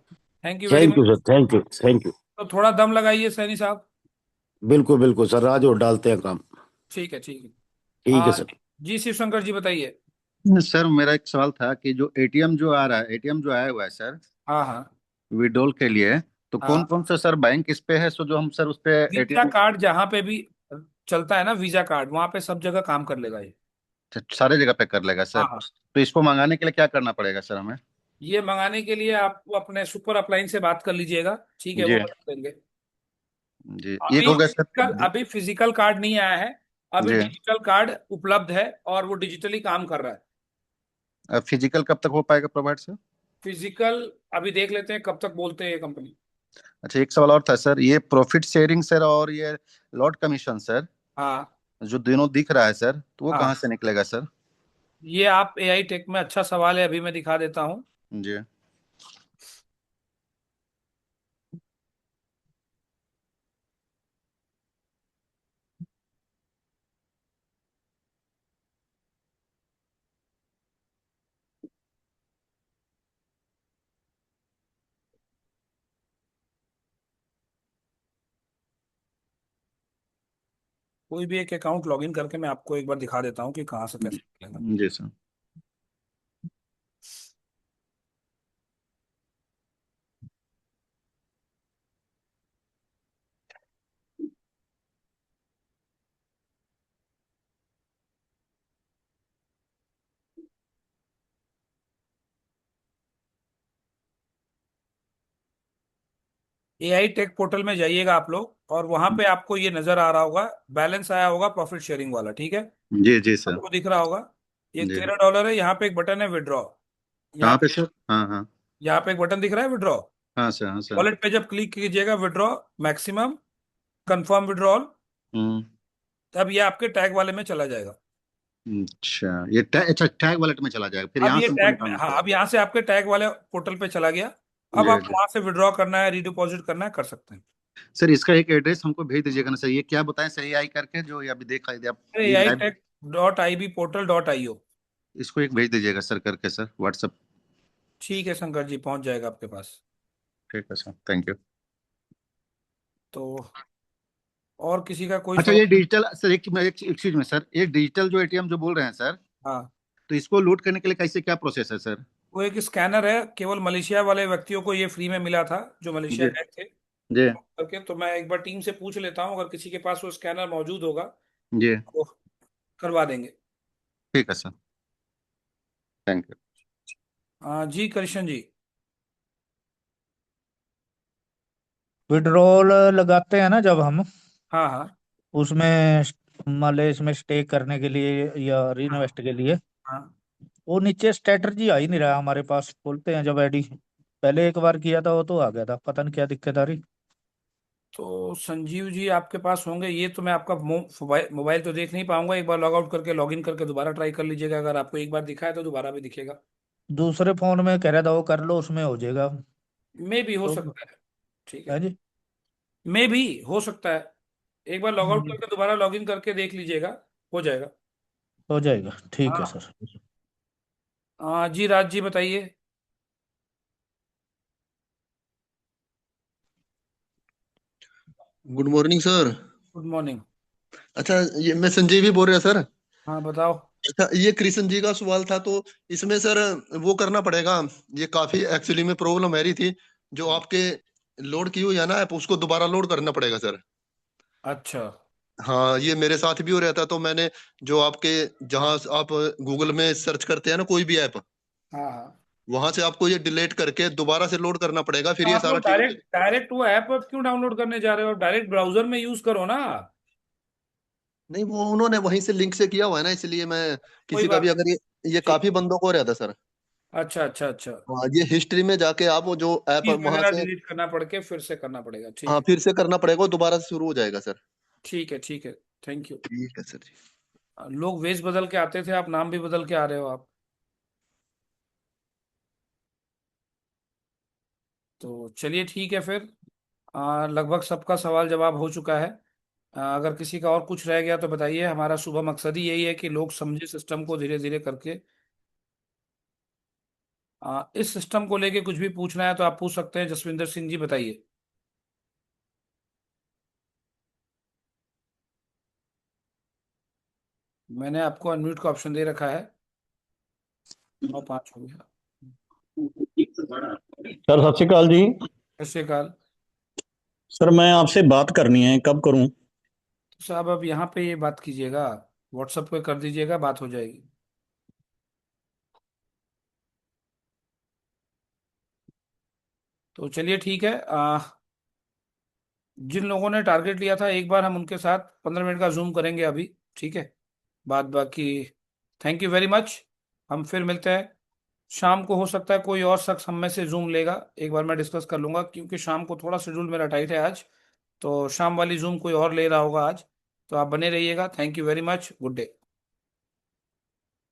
Speaker 1: thank you very
Speaker 11: thank you
Speaker 1: much.
Speaker 11: Sir, thank you thank you.
Speaker 1: तो थोड़ा दम लगाइए सैनी साहब।
Speaker 11: बिल्कुल बिल्कुल सर, आज और डालते हैं काम।
Speaker 1: ठीक है, ठीक है।
Speaker 11: ठीक है सर।
Speaker 1: जी शिवशंकर जी बताइए।
Speaker 8: सर मेरा एक सवाल था कि जो एटीएम जो आ रहा है, एटीएम जो आया हुआ है सर
Speaker 1: हाँ हाँ
Speaker 8: विड्रॉल के लिए, तो कौन
Speaker 1: हाँ।
Speaker 8: कौन सा सर बैंक इस पे है, सो जो हम सर उस पे
Speaker 1: वीजा
Speaker 8: एटीएम
Speaker 1: कार्ड जहाँ पे भी चलता है ना, वीजा कार्ड वहां पे सब जगह काम कर लेगा ये।
Speaker 8: सारे जगह पे कर लेगा सर?
Speaker 1: हाँ हाँ।
Speaker 8: तो इसको मंगाने के लिए क्या करना पड़ेगा सर हमें?
Speaker 1: ये मंगाने के लिए आपको अपने सुपर अपलाइन से बात कर लीजिएगा, ठीक है, वो
Speaker 8: जी
Speaker 1: बता देंगे।
Speaker 8: जी, एक
Speaker 1: अभी
Speaker 8: हो गया सर।
Speaker 1: फिजिकल अभी फिजिकल कार्ड नहीं आया है, अभी
Speaker 8: जी,
Speaker 1: डिजिटल कार्ड उपलब्ध है और वो डिजिटली काम कर रहा है।
Speaker 8: फिजिकल कब तक हो पाएगा प्रोवाइड सर?
Speaker 1: फिजिकल अभी देख लेते हैं कब तक बोलते हैं ये कंपनी।
Speaker 8: अच्छा, एक सवाल और था सर, ये प्रॉफिट शेयरिंग सर और ये लॉट कमीशन सर,
Speaker 1: हाँ
Speaker 8: जो दोनों दिख रहा है सर, तो वो कहाँ
Speaker 1: हाँ,
Speaker 8: से निकलेगा सर?
Speaker 1: ये आप एआई टेक में, अच्छा सवाल है, अभी मैं दिखा देता हूँ।
Speaker 8: जी
Speaker 1: कोई भी एक अकाउंट लॉगिन करके मैं आपको एक बार दिखा देता हूँ कि कहाँ से कैसे निकलेगा।
Speaker 8: जी सर।
Speaker 1: एआई टेक पोर्टल में जाइएगा आप लोग, और वहां पे आपको ये नजर आ रहा होगा, बैलेंस आया होगा प्रॉफिट शेयरिंग वाला, ठीक है।
Speaker 8: जी जी सर।
Speaker 1: आपको दिख रहा होगा, ये
Speaker 8: जी,
Speaker 1: $13 है, यहाँ पे एक बटन है विड्रॉ। यहाँ
Speaker 8: कहाँ पे
Speaker 1: पे
Speaker 8: सर? हाँ हाँ।
Speaker 1: यहाँ पे एक बटन दिख रहा है विड्रॉ।
Speaker 8: हाँ सर, हाँ सर।
Speaker 1: वॉलेट पे जब क्लिक कीजिएगा विड्रॉ मैक्सिमम, कंफर्म विड्रॉल,
Speaker 8: हम्म।
Speaker 1: तब ये आपके टैग वाले में चला जाएगा।
Speaker 8: अच्छा, ये अच्छा टैग वॉलेट में चला जाएगा, फिर
Speaker 1: अब
Speaker 8: यहाँ
Speaker 1: ये
Speaker 8: से हमको
Speaker 1: टैग में,
Speaker 8: निकालना
Speaker 1: हाँ,
Speaker 8: पड़ेगा?
Speaker 1: अब यहाँ से आपके टैग वाले पोर्टल पे चला गया। अब
Speaker 8: जी
Speaker 1: आप
Speaker 8: जी।
Speaker 1: वहां से विड्रॉ करना है, रिडिपॉजिट करना है, कर सकते हैं।
Speaker 8: सर इसका एक एड्रेस हमको भेज दीजिएगा ना सर, ये क्या बताएं सही आई करके, जो ये अभी देखा है आप
Speaker 1: अरे
Speaker 8: ये
Speaker 1: आई
Speaker 8: लाइव,
Speaker 1: टेक .ib portal.io।
Speaker 8: इसको एक भेज दीजिएगा सर करके सर व्हाट्सएप।
Speaker 1: ठीक है शंकर जी, पहुंच जाएगा आपके पास।
Speaker 8: ठीक है सर, थैंक यू।
Speaker 1: तो और किसी का कोई
Speaker 8: अच्छा,
Speaker 1: सवाल?
Speaker 8: ये डिजिटल सर, एक चीज में सर, ये डिजिटल जो एटीएम जो बोल रहे हैं सर,
Speaker 1: हाँ,
Speaker 8: तो इसको लोड करने के लिए कैसे क्या प्रोसेस है सर?
Speaker 1: वो एक स्कैनर है, केवल मलेशिया वाले व्यक्तियों को ये फ्री में मिला था जो मलेशिया
Speaker 8: जी
Speaker 1: गए थे
Speaker 8: जी
Speaker 1: करके। तो मैं एक बार टीम से पूछ लेता हूँ, अगर किसी के पास वो स्कैनर मौजूद होगा
Speaker 8: जी।
Speaker 1: तो करवा देंगे।
Speaker 8: ठीक है सर, थैंक यू।
Speaker 1: हाँ जी कृष्ण जी।
Speaker 12: विड्रॉल लगाते हैं ना जब हम,
Speaker 1: हाँ हाँ
Speaker 12: उसमें मान ले इसमें स्टे करने के लिए या
Speaker 1: हाँ
Speaker 12: रीइन्वेस्ट के लिए,
Speaker 1: हाँ।
Speaker 12: वो नीचे स्ट्रेटजी आ ही नहीं रहा हमारे पास, खोलते हैं जब आईडी, पहले एक बार किया था वो तो आ गया था, पता नहीं क्या दिक्कत आ रही।
Speaker 1: तो संजीव जी आपके पास होंगे, ये तो मैं आपका मोबाइल मोबाइल तो देख नहीं पाऊंगा, एक बार लॉग आउट करके लॉगिन करके दोबारा ट्राई कर लीजिएगा, अगर आपको एक बार दिखा है तो दोबारा भी दिखेगा।
Speaker 12: दूसरे फोन में कह रहा था वो कर लो, उसमें हो जाएगा।
Speaker 1: मे भी हो
Speaker 12: तो
Speaker 1: सकता है। ठीक
Speaker 12: है
Speaker 1: है,
Speaker 12: जी।
Speaker 1: मे भी हो सकता है। एक बार लॉग आउट
Speaker 12: जी,
Speaker 1: करके दोबारा लॉगिन करके देख लीजिएगा, हो जाएगा।
Speaker 12: हो जाएगा, ठीक है
Speaker 1: हाँ
Speaker 12: सर।
Speaker 1: हाँ जी, राज जी बताइए।
Speaker 13: Good morning sir.
Speaker 1: Good morning.
Speaker 13: अच्छा, ये मैं संजय भी बोल रहा सर।
Speaker 1: हाँ बताओ।
Speaker 13: अच्छा, ये कृष्ण जी का सवाल था, तो इसमें सर वो करना पड़ेगा, ये काफी एक्चुअली में प्रॉब्लम आ रही थी, जो आपके लोड की हुई है ना ऐप, उसको दोबारा लोड करना पड़ेगा सर।
Speaker 1: अच्छा।
Speaker 13: हाँ, ये मेरे साथ भी हो रहा था, तो मैंने जो आपके, जहाँ आप गूगल में सर्च करते हैं ना कोई भी ऐप,
Speaker 1: हाँ हाँ।
Speaker 13: वहां से आपको ये डिलीट करके दोबारा से लोड करना पड़ेगा,
Speaker 1: तो
Speaker 13: फिर ये
Speaker 1: आप
Speaker 13: सारा
Speaker 1: लोग
Speaker 13: ठीक हो
Speaker 1: डायरेक्ट
Speaker 13: जाएगा।
Speaker 1: डायरेक्ट वो ऐप क्यों डाउनलोड करने जा रहे हो? डायरेक्ट ब्राउजर में यूज करो ना।
Speaker 13: नहीं, वो उन्होंने वहीं से लिंक से किया हुआ है ना, इसलिए मैं
Speaker 1: कोई
Speaker 13: किसी का
Speaker 1: बात
Speaker 13: भी,
Speaker 1: नहीं।
Speaker 13: अगर ये
Speaker 1: ठीक।
Speaker 13: काफी बंदों को हो रहा था सर।
Speaker 1: अच्छा अच्छा अच्छा।
Speaker 13: हाँ, ये हिस्ट्री में जाके आप वो जो ऐप
Speaker 1: कीज
Speaker 13: वहां
Speaker 1: वगैरह
Speaker 13: से,
Speaker 1: डिलीट करना पड़ के फिर से करना पड़ेगा। ठीक
Speaker 13: हाँ
Speaker 1: है।
Speaker 13: फिर से करना पड़ेगा, वो दोबारा से शुरू हो जाएगा सर।
Speaker 1: ठीक है ठीक है। Thank you.
Speaker 13: ठीक है सर जी।
Speaker 1: लोग वेश बदल के आते थे, आप नाम भी बदल के आ रहे हो आप। तो चलिए ठीक है फिर। लगभग सबका सवाल जवाब हो चुका है। अगर किसी का और कुछ रह गया तो बताइए। हमारा सुबह मकसद ही यही है कि लोग समझे सिस्टम को धीरे धीरे करके। इस सिस्टम को लेके कुछ भी पूछना है तो आप पूछ सकते हैं। जसविंदर सिंह जी बताइए। मैंने आपको अनम्यूट का ऑप्शन दे रखा है। 9:05 हो गया।
Speaker 7: सर सत श्री अकाल जी।
Speaker 1: सत श्री अकाल।
Speaker 7: सर मैं आपसे बात करनी है, कब करूं?
Speaker 1: तो साहब अब यहाँ पे ये बात कीजिएगा, व्हाट्सएप पे कर दीजिएगा, बात हो जाएगी। तो चलिए ठीक है। जिन लोगों ने टारगेट लिया था एक बार हम उनके साथ 15 मिनट का जूम करेंगे अभी। ठीक है। बात बाकी। Thank you very much. हम फिर मिलते हैं शाम को। हो सकता है कोई और शख्स हम में से जूम लेगा, एक बार मैं डिस्कस कर लूंगा, क्योंकि शाम को थोड़ा शेड्यूल मेरा टाइट है आज। तो शाम वाली जूम कोई और ले रहा होगा आज। तो आप बने रहिएगा। Thank you very much. Good day.